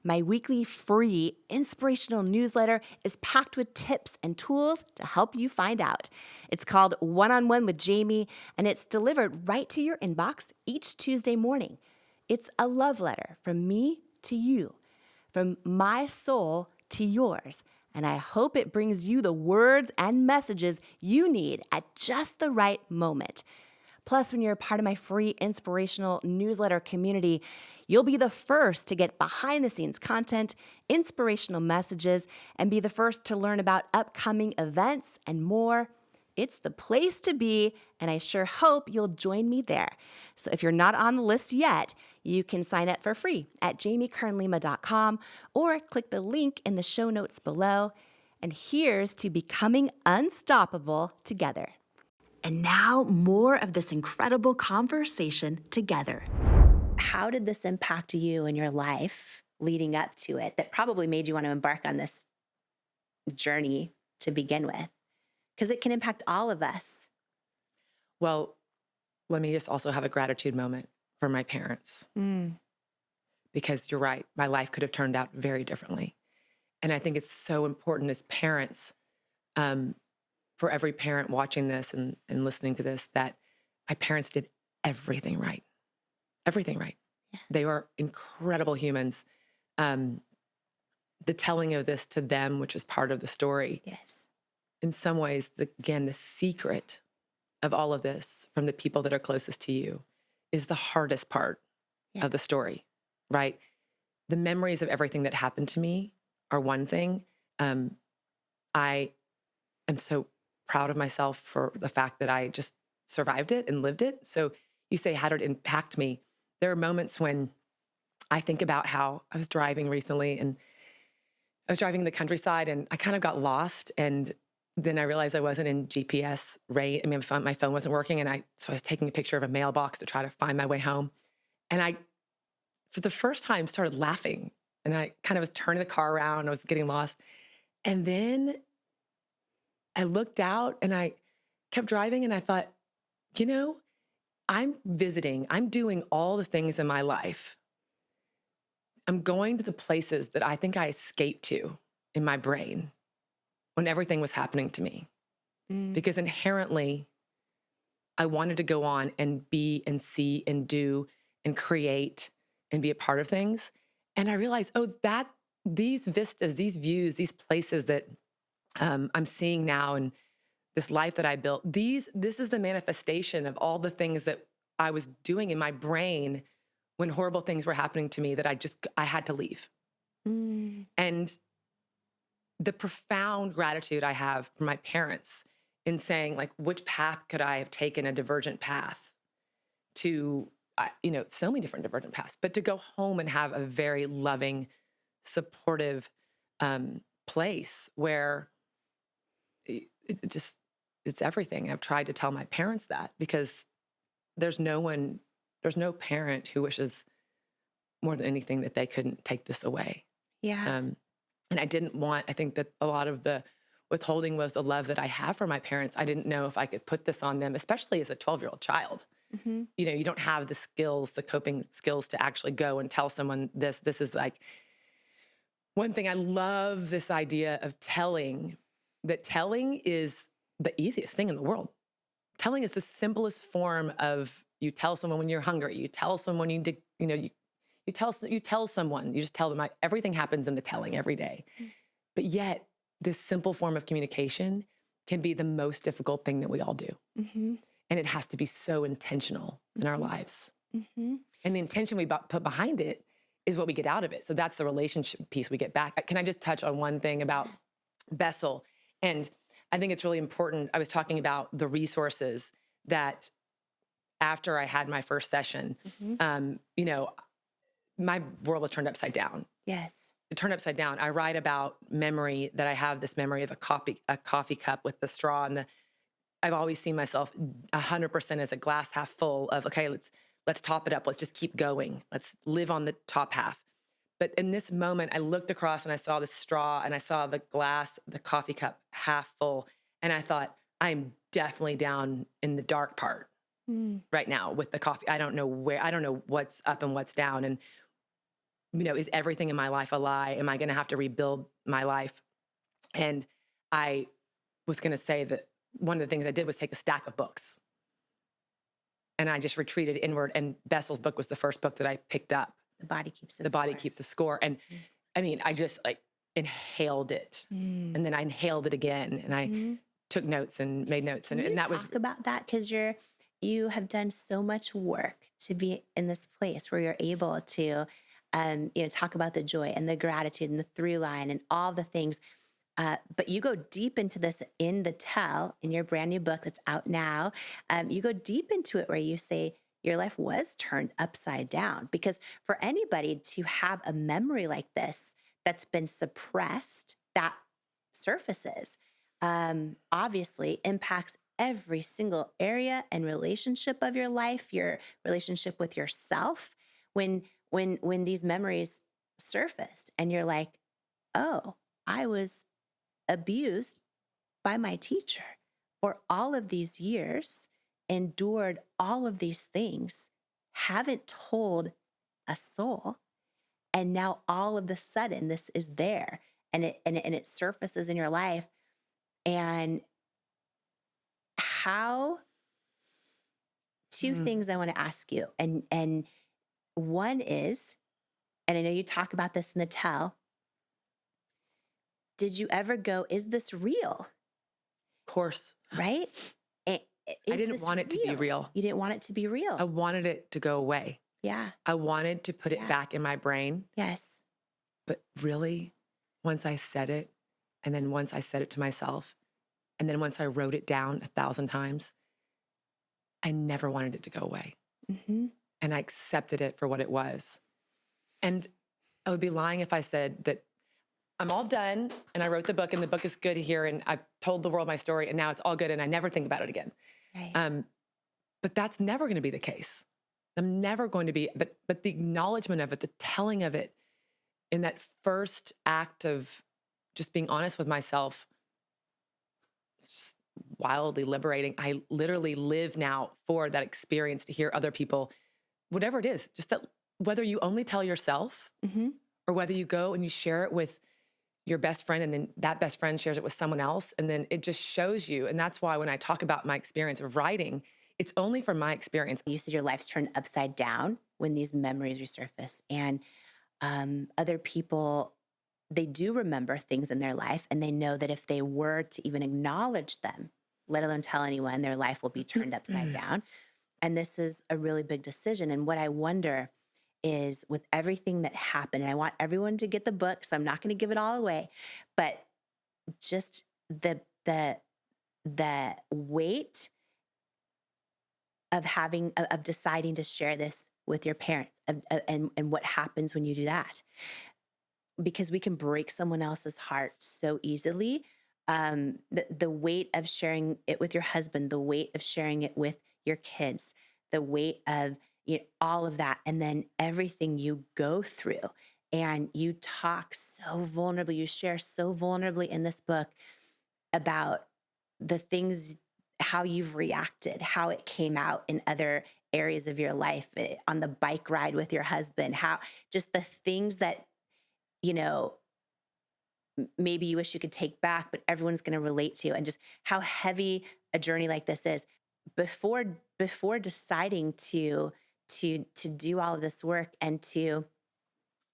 My weekly free inspirational newsletter is packed with tips and tools to help you find out. It's called One-on-One with Jamie, and it's delivered right to your inbox each Tuesday morning. It's a love letter from me to you, from my soul to yours, and I hope it brings you the words and messages you need at just the right moment. Plus, when you're a part of my free inspirational newsletter community, you'll be the first to get behind-the-scenes content, inspirational messages, and be the first to learn about upcoming events and more. It's the place to be, and I sure hope you'll join me there. So if you're not on the list yet, you can sign up for free at jamiekernlima.com or click the link in the show notes below. And here's to becoming unstoppable together. And now, more of this incredible conversation together. How did this impact you in your life leading up to it that probably made you want to embark on this journey to begin with? Because it can impact all of us. Well, let me just also have a gratitude moment for my parents. Because you're right, my life could have turned out very differently. And I think it's so important as parents, for every parent watching this and listening to this, that my parents did everything right. Everything right. Yeah. They were incredible humans. The telling of this to them, which is part of the story, Yes. in some ways, the secret of all of this from the people that are closest to you is the hardest part of the story, right? The memories of everything that happened to me are one thing. I am so proud of myself for the fact that I just survived it and lived it. So you say, how did it impact me? There are moments when I think about how I was driving recently, and I was driving in the countryside, and I kind of got lost. And then I realized I wasn't in GPS range. I mean, my phone wasn't working. And so I was taking a picture of a mailbox to try to find my way home. And I, for the first time, started laughing. And I kind of was turning the car around. I was getting lost. And then I looked out and I kept driving, and I thought, I'm visiting. I'm doing all the things in my life. I'm going to the places that I think I escaped to in my brain when everything was happening to me. Because inherently, I wanted to go on and be and see and do and create and be a part of things. And I realized, these vistas, these views, these places that I'm seeing now, and this life that I built, this is the manifestation of all the things that I was doing in my brain when horrible things were happening to me that I had to leave. And the profound gratitude I have for my parents in saying, like, which path could I have taken, a divergent path to, so many different divergent paths, but to go home and have a very loving, supportive place where it's everything. I've tried to tell my parents that, because there's no parent who wishes more than anything that they couldn't take this away. Yeah. And I think that a lot of the withholding was the love that I have for my parents. I didn't know if I could put this on them, especially as a 12-year-old child. You don't have the skills, the coping skills to actually go and tell someone this. This is like one thing I love, this idea of telling is the easiest thing in the world. Telling is the simplest form of, you tell someone when you're hungry, you tell someone you tell someone, you just tell them, everything happens in the telling every day. But yet this simple form of communication can be the most difficult thing that we all do. And it has to be so intentional in our lives. Mm-hmm. And the intention we put behind it is what we get out of it. So that's the relationship piece we get back. Can I just touch on one thing about Bessel? And I think it's really important. I was talking about the resources that after I had my first session, you know, my world was turned upside down. Yes. It turned upside down. I write about memory, that I have this memory of a coffee cup with the straw, and I've always seen myself 100% as a glass half full of, okay, let's top it up. Let's just keep going. Let's live on the top half. But in this moment, I looked across and I saw the straw and I saw the glass, the coffee cup half full. And I thought, I'm definitely down in the dark part right now with the coffee. I don't know what's up and what's down. And, you know, is everything in my life a lie? Am I going to have to rebuild my life? And I was going to say that one of the things I did was take a stack of books. And I just retreated inward. And Bessel's book was the first book that I picked up. The body keeps the The score. body keeps the score. And I mean, I just like inhaled it. And then I inhaled it again. And I took notes and made notes. And, Can you and that was talk about that, because you have done so much work to be in this place where you're able to, you know, talk about the joy and the gratitude and the through line and all the things. But you go deep into this in the Tell, in your brand new book that's out now. You go deep into it where you say your life was turned upside down, because for anybody to have a memory like this that's been suppressed, that surfaces, obviously impacts every single area and relationship of your life, your relationship with yourself. When these memories surfaced and you're like, oh, I was abused by my teacher for all of these years, endured all of these things, haven't told a soul, and now all of a sudden this is there and it surfaces in your life. And how, two things I want to ask you, and one is, and I know you talk about this in the Tell, did you ever go, is this real? of course. Right? I didn't want it to be real. You didn't want it to be real. I wanted it to go away. Yeah. I wanted to put it back in my brain. Yes. But really, once I said it, and then once I said it to myself, and then once I wrote it down 1,000 times, I never wanted it to go away. And I accepted it for what it was. And I would be lying if I said that I'm all done and I wrote the book and the book is good here and I've told the world my story and now it's all good and I never think about it again. Right. But that's never going to be the case. I'm never going to be, but the acknowledgement of it, the telling of it in that first act of just being honest with myself, it's just wildly liberating. I literally live now for that experience, to hear other people, whatever it is, just that, whether you only tell yourself or whether you go and you share it with your best friend and then that best friend shares it with someone else. And then it just shows you. And that's why when I talk about my experience of writing, it's only from my experience. You said your life's turned upside down when these memories resurface. And other people, they do remember things in their life and they know that if they were to even acknowledge them, let alone tell anyone, their life will be turned upside down. And this is a really big decision. And what I wonder is, with everything that happened, and I want everyone to get the book, so I'm not going to give it all away, but just the weight of deciding to share this with your parents, and what happens when you do that, because we can break someone else's heart so easily. The weight of sharing it with your husband, the weight of sharing it with your kids, the weight of all of that, and then everything you go through. And you talk so vulnerably, you share so vulnerably in this book about the things, how you've reacted, how it came out in other areas of your life, on the bike ride with your husband, how just the things that, maybe you wish you could take back, but everyone's going to relate to, and just how heavy a journey like this is. Before deciding to do all of this work and to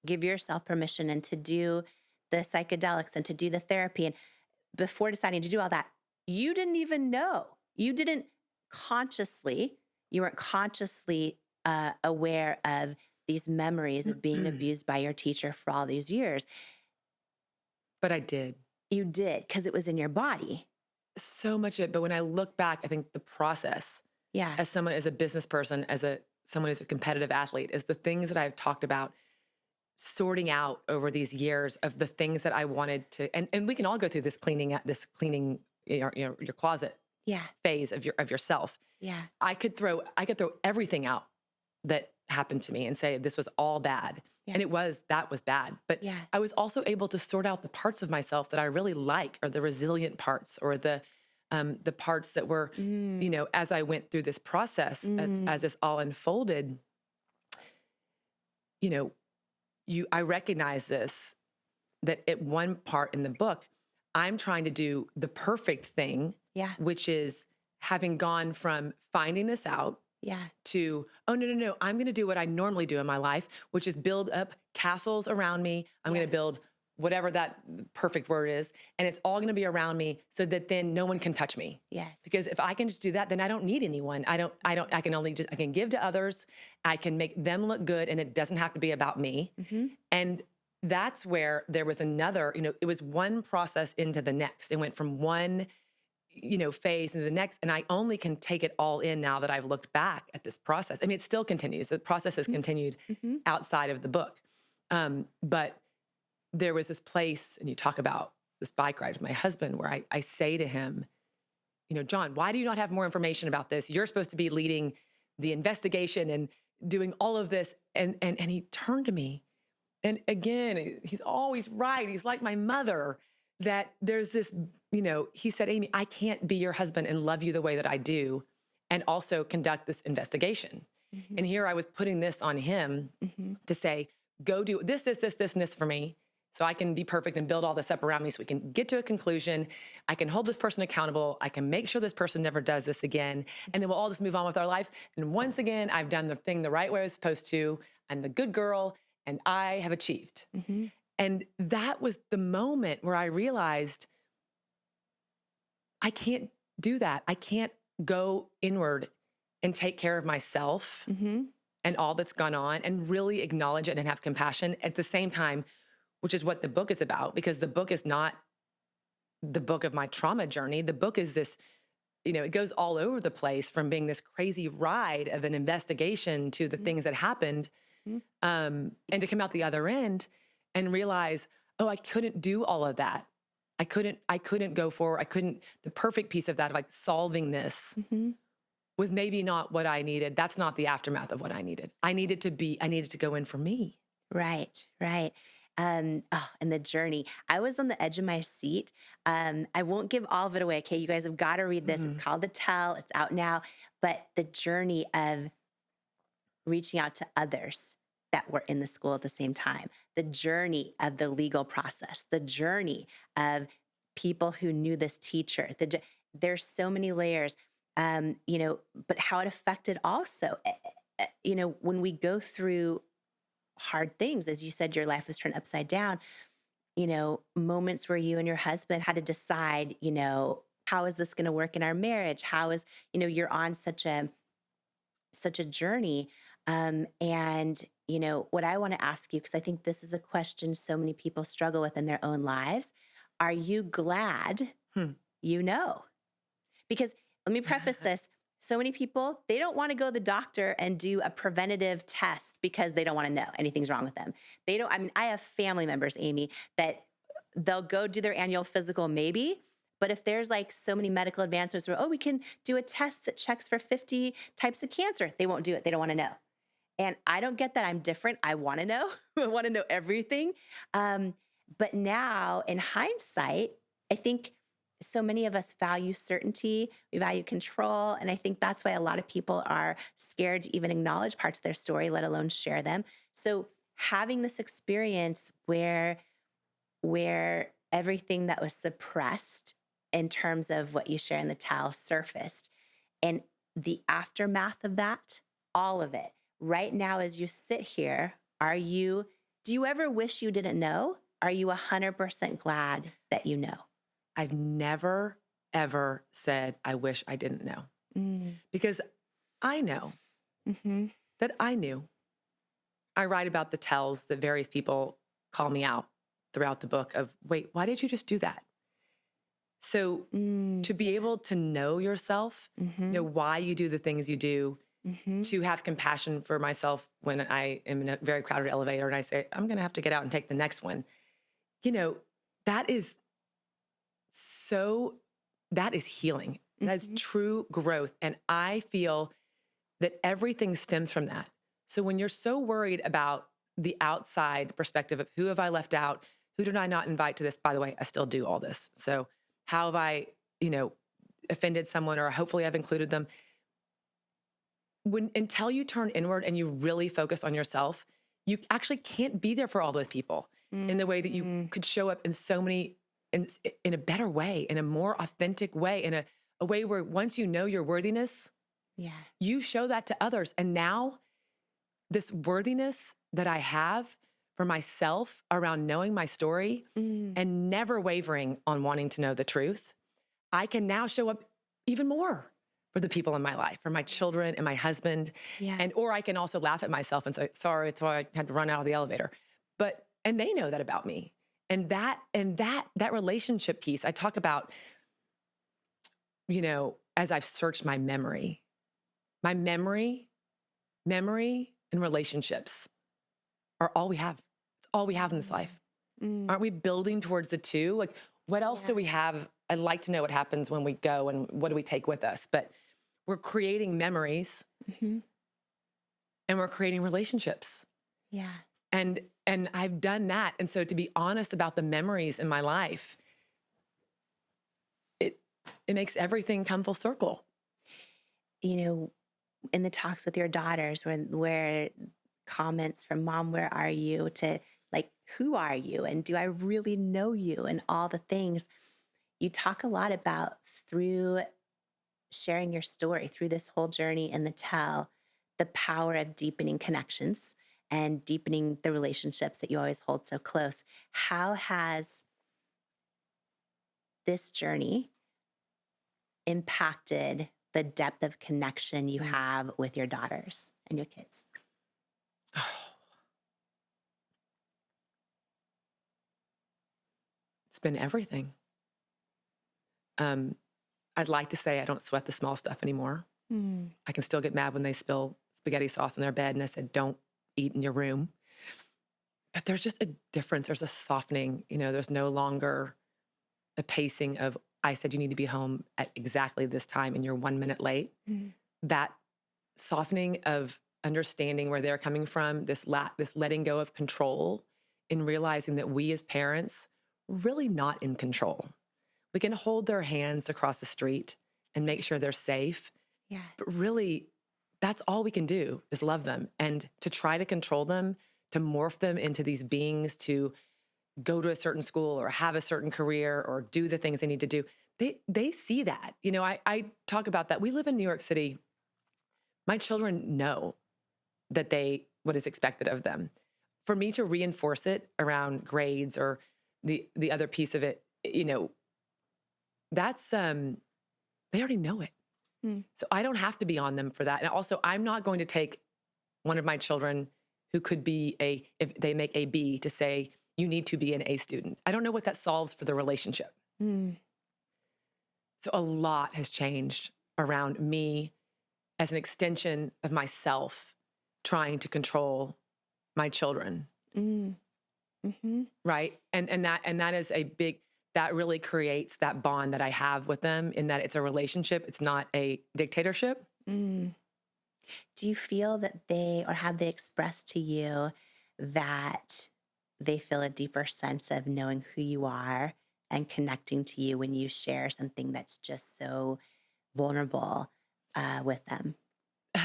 give yourself permission and to do the psychedelics and to do the therapy, and before deciding to do all that, you didn't even know. You didn't you weren't consciously aware of these memories of being abused by your teacher for all these years. But I did. You did, because it was in your body. So much of it. But when I look back, I think the process, Yeah. as someone, as a business person, someone who's a competitive athlete, is the things that I've talked about sorting out over these years of the things that I wanted to, and we can all go through this cleaning your closet Yeah. phase of yourself. Yeah. I could throw everything out that happened to me and say this was all bad. Yeah. And that was bad. But Yeah. I was also able to sort out the parts of myself that I really like, or the resilient parts, or the parts that were, as I went through this process, as this all unfolded, I recognize this, that at one part in the book, I'm trying to do the perfect thing, which is having gone from finding this out to, oh, no, I'm going to do what I normally do in my life, which is build up castles around me. I'm going to build whatever that perfect word is, and it's all going to be around me so that then no one can touch me. Yes. Because if I can just do that, then I don't need anyone. I can give to others. I can make them look good, and it doesn't have to be about me. Mm-hmm. And that's where there was another, it was one process into the next. It went from one, phase into the next. And I only can take it all in now that I've looked back at this process. I mean, it still continues. The process has continued outside of the book. But there was this place, and you talk about this bike ride with my husband, where I say to him, John, why do you not have more information about this? You're supposed to be leading the investigation and doing all of this. And he turned to me. And again, he's always right. He's like my mother, that there's this, he said, Amy, I can't be your husband and love you the way that I do, and also conduct this investigation. Mm-hmm. And here I was putting this on him to say, go do this, and this for me, so I can be perfect and build all this up around me so we can get to a conclusion. I can hold this person accountable. I can make sure this person never does this again. And then we'll all just move on with our lives. And once again, I've done the thing the right way I was supposed to. I'm the good girl, and I have achieved. Mm-hmm. And that was the moment where I realized I can't do that. I can't go inward and take care of myself and all that's gone on, and really acknowledge it and have compassion at the same time, which is what the book is about, because the book is not the book of my trauma journey. The book is this, it goes all over the place, from being this crazy ride of an investigation to the things that happened, and to come out the other end and realize, oh, I couldn't do all of that. I couldn't go forward. The perfect piece of that, of like solving this, was maybe not what I needed. That's not the aftermath of what I needed. I needed to go in for me. Right. And the journey. I was on the edge of my seat. I won't give all of it away. Okay. You guys have got to read this. It's called The Tell. It's out now. But the journey of reaching out to others that were in the school at the same time, the journey of the legal process, the journey of people who knew this teacher. There's so many layers, but how it affected also, when we go through hard things, as you said, your life was turned upside down, moments where you and your husband had to decide, how is this going to work in our marriage? How is, you're on such a journey. And what I want to ask you, because I think this is a question so many people struggle with in their own lives. Are you glad Because let me preface this. So many people, they don't want to go to the doctor and do a preventative test because they don't want to know anything's wrong with them. I have family members, Amy, that they'll go do their annual physical maybe, but if there's like so many medical advancements where, we can do a test that checks for 50 types of cancer, they won't do it. They don't want to know. And I don't get that. I'm different. I want to know. I want to know everything. But now in hindsight, I think so many of us value certainty. We value control. And I think that's why a lot of people are scared to even acknowledge parts of their story, let alone share them. So having this experience where everything that was suppressed in terms of what you share in the Tell surfaced, and the aftermath of that, all of it, right now as you sit here, do you ever wish you didn't know? Are you 100% glad that you know? I've never, ever said, I wish I didn't know. Because I know that I knew. I write about the tells that various people call me out throughout the book of, wait, why did you just do that? So to be able to know yourself, know why you do the things you do, to have compassion for myself when I am in a very crowded elevator and I say, I'm going to have to get out and take the next one. That is healing. That's true growth. And I feel that everything stems from that. So when you're so worried about the outside perspective of who have I left out, who did I not invite to this? By the way, I still do all this. So how have I, offended someone, or hopefully I've included them? Until you turn inward and you really focus on yourself, you actually can't be there for all those people in the way that you could show up in so many, in a better way, in a more authentic way, in a way where once you know your worthiness, you show that to others. And now this worthiness that I have for myself around knowing my story and never wavering on wanting to know the truth, I can now show up even more for the people in my life, for my children and my husband. Or I can also laugh at myself and say, sorry, it's why I had to run out of the elevator. And they know that about me. And that relationship piece, I talk about, as I've searched my memory and relationships are all we have. It's all we have in this life. Aren't we building towards the two? Like, what else do we have? I'd like to know what happens when we go and what do we take with us? But we're creating memories and we're creating relationships. And I've done that. And so to be honest about the memories in my life, it makes everything come full circle. In the talks with your daughters, where comments from mom, where are you, to like, who are you? And do I really know you? And all the things you talk a lot about through sharing your story, through this whole journey in the tell, the power of deepening connections and deepening the relationships that you always hold so close. How has this journey impacted the depth of connection you have with your daughters and your kids? It's been everything. I'd like to say I don't sweat the small stuff anymore. I can still get mad when they spill spaghetti sauce on their bed and I said, don't eat in your room. But there's just a difference. There's a softening. There's no longer a pacing of, I said you need to be home at exactly this time and you're 1 minute late. That softening of understanding where they're coming from, this letting go of control, and realizing that we as parents really not in control. We can hold their hands across the street and make sure they're safe. But really, that's all we can do is love them. And to try to control them, to morph them into these beings, to go to a certain school or have a certain career or do the things they need to do. They see that. I talk about that. We live in New York City. My children know that what is expected of them. For me to reinforce it around grades or the other piece of it, that's, they already know it. So I don't have to be on them for that. And also, I'm not going to take one of my children who could be if they make a B, to say, you need to be an A student. I don't know what that solves for the relationship. So a lot has changed around me as an extension of myself trying to control my children. Right? And that is a big, that really creates that bond that I have with them, in that it's a relationship. It's not a dictatorship. Do you feel that have they expressed to you that they feel a deeper sense of knowing who you are and connecting to you when you share something that's just so vulnerable with them?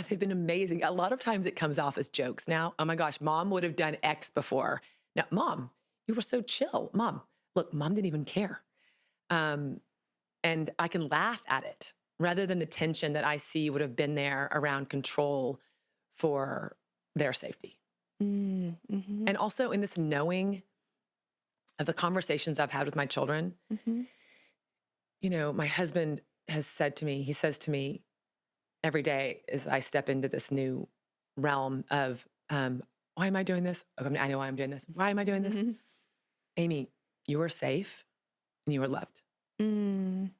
They've been amazing. A lot of times it comes off as jokes now. Oh my gosh, mom would have done X before. Now, mom, you were so chill. Mom, look, mom didn't even care. And I can laugh at it rather than the tension that I see would have been there around control for their safety. And also in this knowing of the conversations I've had with my children, my husband he says to me, every day as I step into this new realm of, why am I doing this? Okay, I know why I'm doing this. Why am I doing this? Amy, you are safe and you are loved. Mm.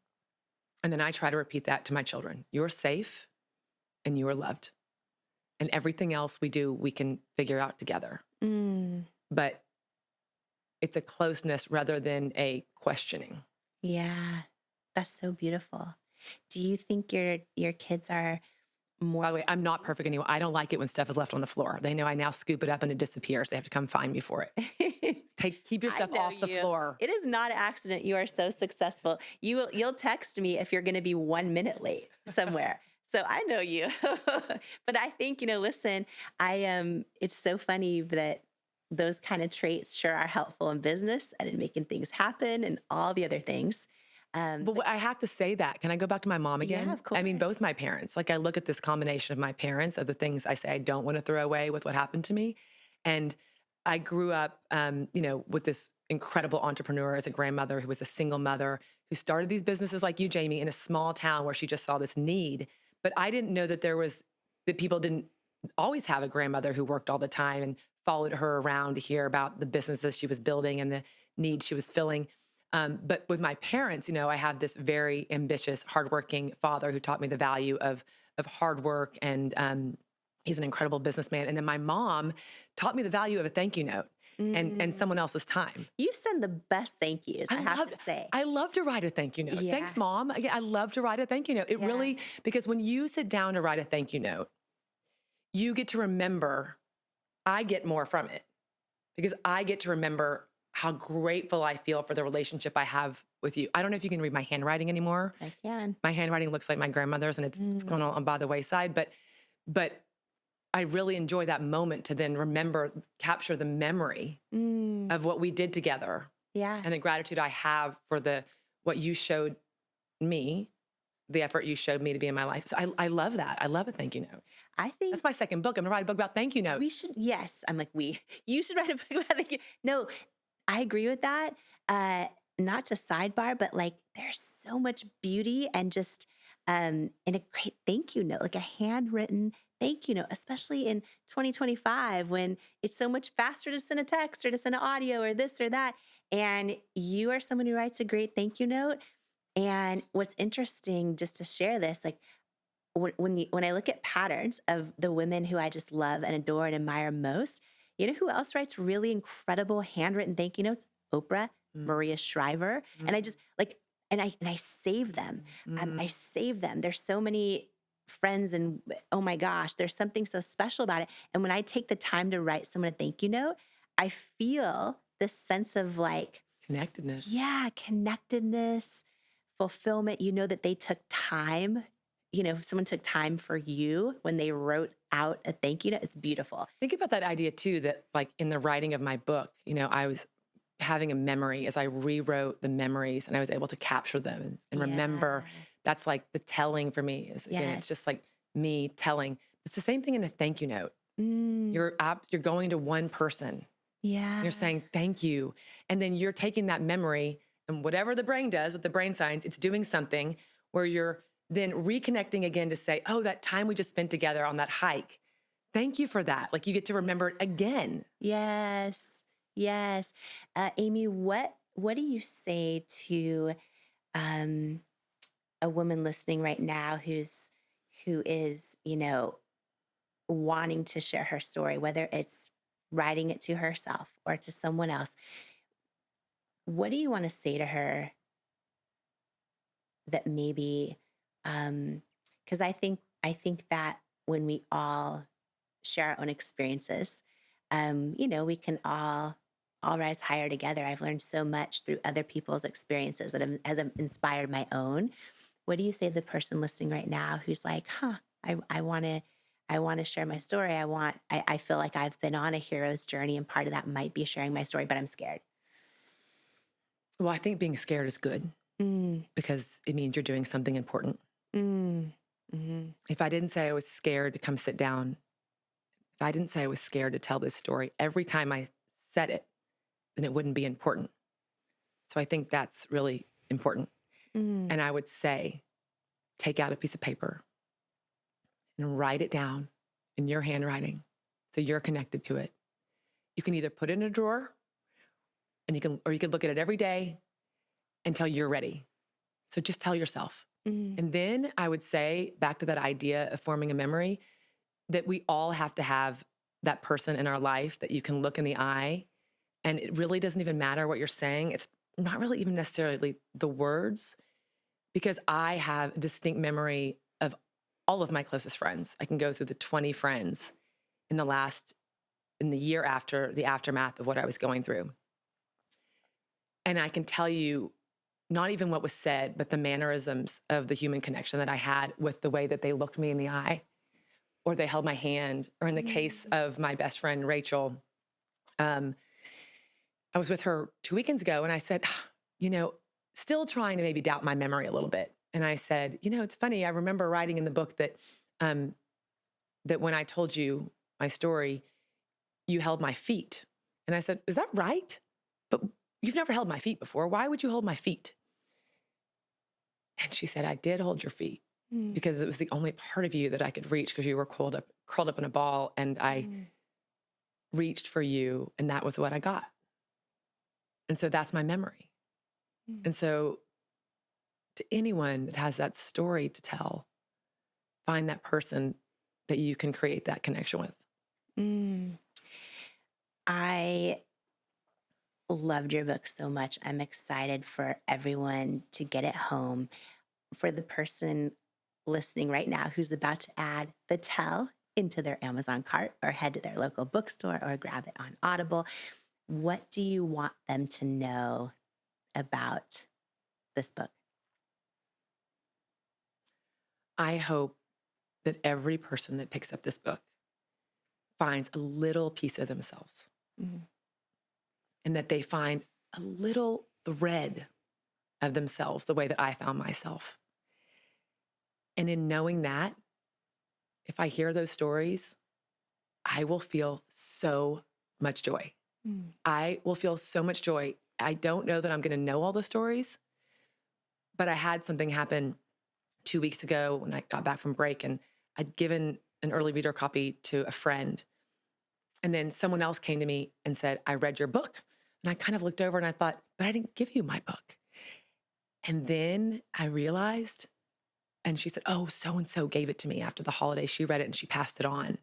And then I try to repeat that to my children. You're safe and you are loved. And everything else we do, we can figure out together. Mm. But it's a closeness rather than a questioning. Yeah, that's so beautiful. Do you think your kids are more? By the way, I'm not perfect anymore. I don't like it when stuff is left on the floor. They know I now scoop it up and it disappears. They have to come find me for it. Keep your I stuff know off the you. floor. It is not an accident. You are so successful. You'll text me if you're going to be 1 minute late somewhere. So I know you. But I think, listen, it's so funny that those kind of traits sure are helpful in business and in making things happen and all the other things. But I have to say that. Can I go back to my mom again? Yeah, of I mean, course. both my parents. Like I look at this combination of my parents, of the things I say I don't want to throw away with what happened to me. And I grew up, with this incredible entrepreneur as a grandmother who was a single mother who started these businesses like you, Jamie, in a small town where she just saw this need. But I didn't know that that people didn't always have a grandmother who worked all the time and followed her around to hear about the businesses she was building and the needs she was filling. But with my parents, I have this very ambitious, hardworking father who taught me the value of hard work, and he's an incredible businessman. And then my mom taught me the value of a thank you note and someone else's time. You send the best thank yous, I have to say. I love to write a thank you note. Yeah. Thanks, Mom. I love to write a thank you note. It really, because when you sit down to write a thank you note, you get to remember, I get more from it because I get to remember how grateful I feel for the relationship I have with you. I don't know if you can read my handwriting anymore. I can. My handwriting looks like my grandmother's and it's going on by the wayside, but I really enjoy that moment to then capture the memory of what we did together. Yeah. And the gratitude I have for what you showed me, the effort you showed me to be in my life. So I love that. I love a thank you note. I think That's my second book. I'm gonna write a book about thank you notes. we should, yes. I'm like, you should write a book about thank you. No, I agree with that. Not to sidebar, but like there's so much beauty and just in a great thank you note, like a handwritten thank you note, especially in 2025 when it's so much faster to send a text or to send an audio or this or that. And you are someone who writes a great thank you note. And what's interesting, just to share this, like when I look at patterns of the women who I just love and adore and admire most, you know who else writes really incredible handwritten thank you notes? Oprah, Maria Shriver. And I just like, and I save them. I save them. There's so many friends and oh my gosh, there's something so special about it. And when I take the time to write someone a thank you note, I feel this sense of like, connectedness. Yeah, connectedness, fulfillment. You know that they took time. Someone took time for you when they wrote out a thank you note. It's beautiful. Think about that idea too, that like in the writing of my book, I was having a memory as I rewrote the memories and I was able to capture them and remember. That's like the telling for me is, again, it's just like me telling. It's the same thing in a thank you note. You're going to one person. Yeah. You're saying thank you. And then you're taking that memory and whatever the brain does with the brain science, it's doing something where you're then reconnecting again to say, oh, that time we just spent together on that hike. Thank you for that. Like you get to remember it again. Yes. Yes. Amy, what do you say to a woman listening right now who is, wanting to share her story, whether it's writing it to herself or to someone else? What do you want to say to her that maybe, because I think that when we all share our own experiences, we can all rise higher together. I've learned so much through other people's experiences that have inspired my own. What do you say to the person listening right now who's like, I want to share my story. I feel like I've been on a hero's journey and part of that might be sharing my story, but I'm scared. Well, I think being scared is good because it means you're doing something important. If I didn't say I was scared to come sit down, if I didn't say I was scared to tell this story, every time I said it, then it wouldn't be important. So I think that's really important. And I would say, take out a piece of paper and write it down in your handwriting so you're connected to it. You can either put it in a drawer and you can look at it every day until you're ready. So just tell yourself. And then I would say, back to that idea of forming a memory, that we all have to have that person in our life that you can look in the eye, and it really doesn't even matter what you're saying. It's not really even necessarily the words, because I have a distinct memory of all of my closest friends. I can go through the 20 friends in the year after the aftermath of what I was going through. And I can tell you not even what was said, but the mannerisms of the human connection that I had with the way that they looked me in the eye, or they held my hand, or in the case of my best friend, Rachel, I was with her 2 weekends ago, and I said, still trying to maybe doubt my memory a little bit. And I said, it's funny. I remember writing in the book that when I told you my story, you held my feet. And I said, is that right? But you've never held my feet before. Why would you hold my feet? And she said, I did hold your feet because it was the only part of you that I could reach, because you were curled up in a ball, and I reached for you, and that was what I got. And so that's my memory. And so to anyone that has that story to tell, find that person that you can create that connection with. I loved your book so much. I'm excited for everyone to get it home. For the person listening right now who's about to add the Tell into their Amazon cart, or head to their local bookstore, or grab it on Audible, what do you want them to know about this book? I hope that every person that picks up this book finds a little piece of themselves, and that they find a little thread of themselves, the way that I found myself. And in knowing that, if I hear those stories, I will feel so much joy. I will feel so much joy. I don't know that I'm going to know all the stories, but I had something happen 2 weeks ago when I got back from break, and I'd given an early reader copy to a friend. And then someone else came to me and said, I read your book. And I kind of looked over and I thought, but I didn't give you my book. And then I realized, and she said, oh, so-and-so gave it to me after the holiday. She read it and she passed it on.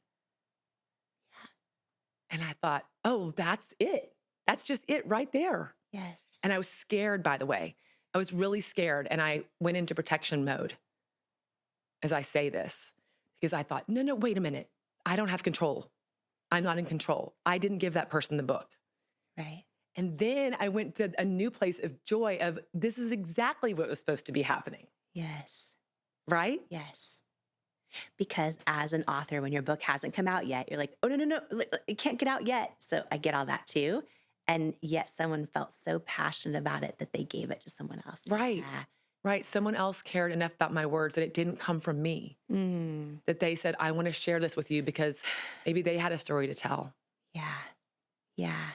And I thought, oh, that's it. That's just it right there. Yes. And I was scared, by the way. I was really scared. And I went into protection mode as I say this, because I thought, no, wait a minute. I don't have control. I'm not in control. I didn't give that person the book. Right. And then I went to a new place of joy of, this is exactly what was supposed to be happening. Yes. Right? Yes. Because as an author, when your book hasn't come out yet, you're like, oh, no, it can't get out yet. So I get all that too. And yet someone felt so passionate about it that they gave it to someone else. Right. Yeah. Right. Someone else cared enough about my words that it didn't come from me. That they said, I want to share this with you because maybe they had a story to tell. Yeah. Yeah.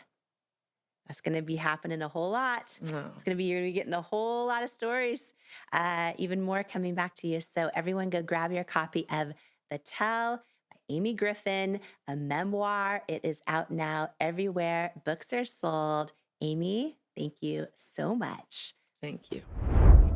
That's going to be happening a whole lot. Oh. It's going to be, you're going to be getting a whole lot of stories, even more coming back to you. So everyone go grab your copy of The Tell by Amy Griffin, a memoir. It is out now everywhere books are sold. Amy, thank you so much. Thank you.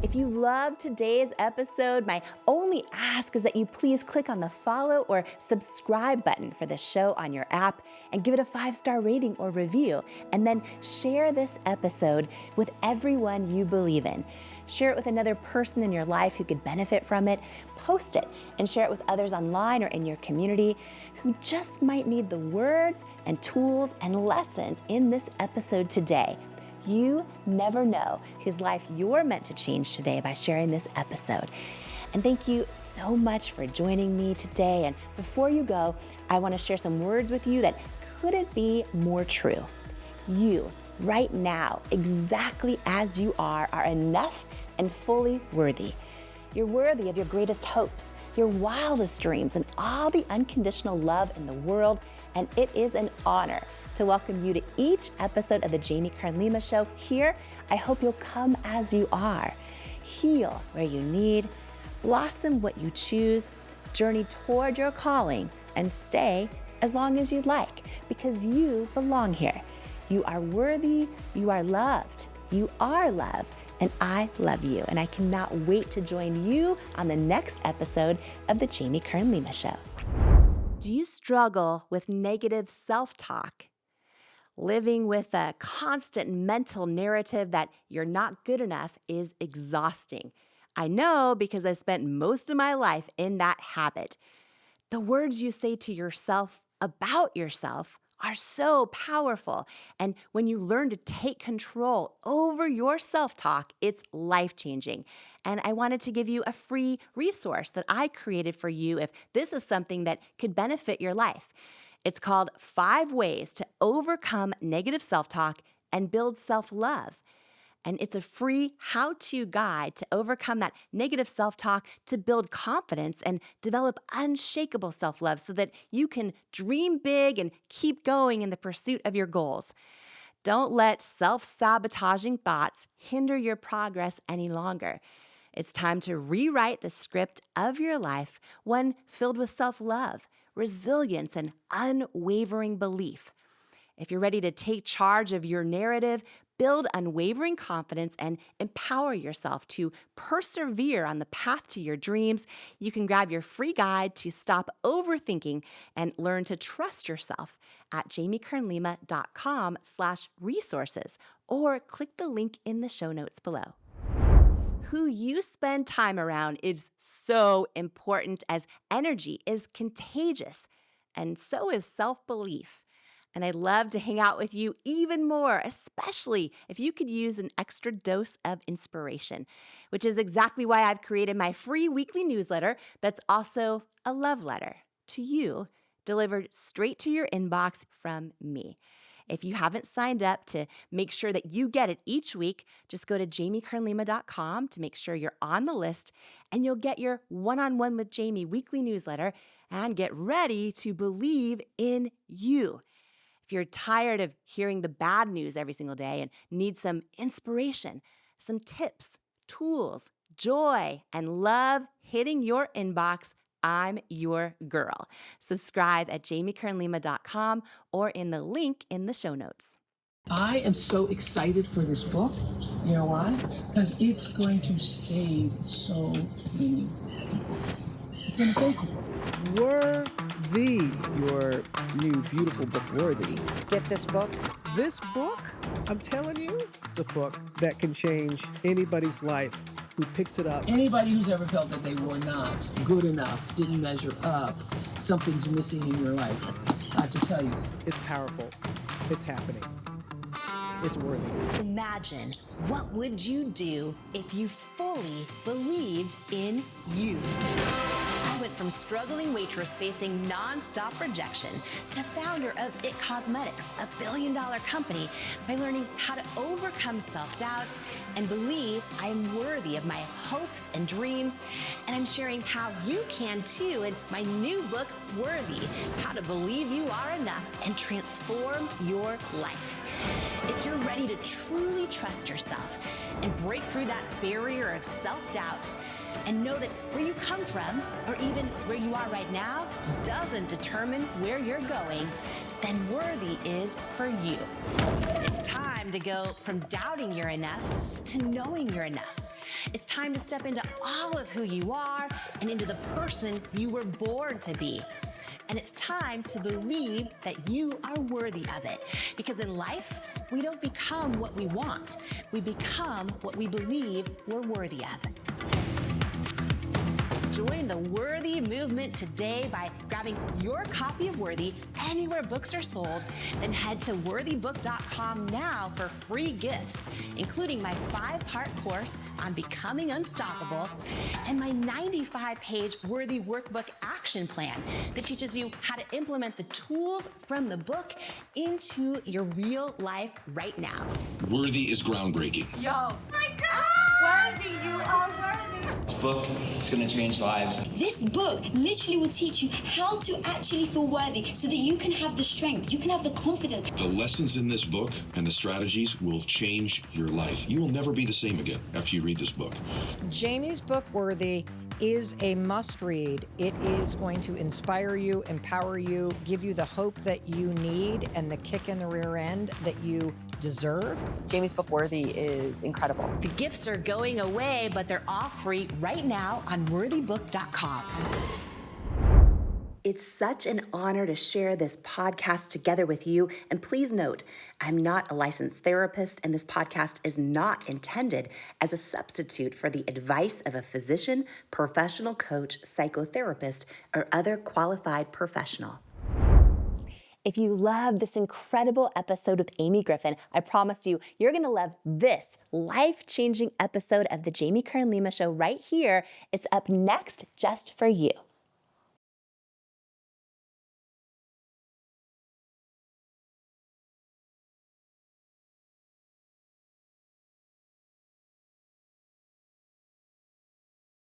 If you loved today's episode, my only ask is that you please click on the follow or subscribe button for the show on your app and give it a 5-star rating or review. And then share this episode with everyone you believe in. Share it with another person in your life who could benefit from it. Post it and share it with others online or in your community who just might need the words and tools and lessons in this episode today. You never know whose life you're meant to change today by sharing this episode. And thank you so much for joining me today. And before you go, I want to share some words with you that couldn't be more true. You, right now, exactly as you are enough and fully worthy. You're worthy of your greatest hopes, your wildest dreams, and all the unconditional love in the world. And it is an honor to welcome you to each episode of the Jamie Kern Lima Show. Here, I hope you'll come as you are. Heal where you need, blossom what you choose, journey toward your calling, and stay as long as you'd like, because you belong here. You are worthy, you are loved, you are love, and I love you. And I cannot wait to join you on the next episode of the Jamie Kern Lima Show. Do you struggle with negative self-talk? Living with a constant mental narrative that you're not good enough is exhausting. I know because I spent most of my life in that habit. The words you say to yourself about yourself are so powerful. And when you learn to take control over your self-talk, it's life-changing. And I wanted to give you a free resource that I created for you if this is something that could benefit your life. It's called 5 Ways to Overcome Negative Self-Talk and Build Self-Love. And it's a free how-to guide to overcome that negative self-talk, to build confidence and develop unshakable self-love so that you can dream big and keep going in the pursuit of your goals. Don't let self-sabotaging thoughts hinder your progress any longer. It's time to rewrite the script of your life, one filled with self-love, resilience, and unwavering belief. If you're ready to take charge of your narrative, build unwavering confidence, and empower yourself to persevere on the path to your dreams, you can grab your free guide to stop overthinking and learn to trust yourself at jamiekernlima.com/resources, or click the link in the show notes below. Who you spend time around is so important, as energy is contagious, and so is self-belief. And I'd love to hang out with you even more, especially if you could use an extra dose of inspiration, which is exactly why I've created my free weekly newsletter that's also a love letter to you, delivered straight to your inbox from me. If you haven't signed up to make sure that you get it each week, just go to jamiekernlima.com to make sure you're on the list, and you'll get your One-on-One with Jamie weekly newsletter and get ready to believe in you. If you're tired of hearing the bad news every single day and need some inspiration, some tips, tools, joy, and love hitting your inbox, I'm your girl. Subscribe at jamiekernlima.com or in the link in the show notes. I am so excited for this book. You know why? Because it's going to save so many people. It's going to save people. Worthy, your new beautiful book, Worthy. Get this book. This book, I'm telling you, it's a book that can change anybody's life who picks it up. Anybody who's ever felt that they were not good enough, didn't measure up, something's missing in your life. I have to tell you, it's powerful. It's happening. It's worthy. Imagine, what would you do if you fully believed in you? I went from struggling waitress facing nonstop rejection to founder of IT Cosmetics, a billion-dollar company, by learning how to overcome self-doubt and believe I am worthy of my hopes and dreams. And I'm sharing how you can too in my new book, Worthy, How to Believe You Are Enough and Transform Your Life. If you're ready to truly trust yourself and break through that barrier of self-doubt, and know that where you come from, or even where you are right now, doesn't determine where you're going, then Worthy is for you. It's time to go from doubting you're enough to knowing you're enough. It's time to step into all of who you are and into the person you were born to be. And it's time to believe that you are worthy of it. Because in life, we don't become what we want. We become what we believe we're worthy of. Join the Worthy movement today by grabbing your copy of Worthy anywhere books are sold. Then head to worthybook.com now for free gifts, including my 5-part course on becoming unstoppable and my 95-page Worthy workbook action plan that teaches you how to implement the tools from the book into your real life right now. Worthy is groundbreaking. Yo, my God! Worthy, you are worthy. This book is going to change lives. This book literally will teach you how to actually feel worthy so that you can have the strength, you can have the confidence. The lessons in this book and the strategies will change your life. You will never be the same again after you read this book. Jamie's book, Worthy, is a must read. It is going to inspire you, empower you, give you the hope that you need and the kick in the rear end that you deserve. Jamie's book, Worthy, is incredible. The gifts are going away, but they're all free right now on worthybook.com. It's such an honor to share this podcast together with you. And please note, I'm not a licensed therapist, and this podcast is not intended as a substitute for the advice of a physician, professional coach, psychotherapist, or other qualified professional. If you love this incredible episode with Amy Griffin, I promise you, you're going to love this life-changing episode of the Jamie Kern Lima Show right here. It's up next just for you.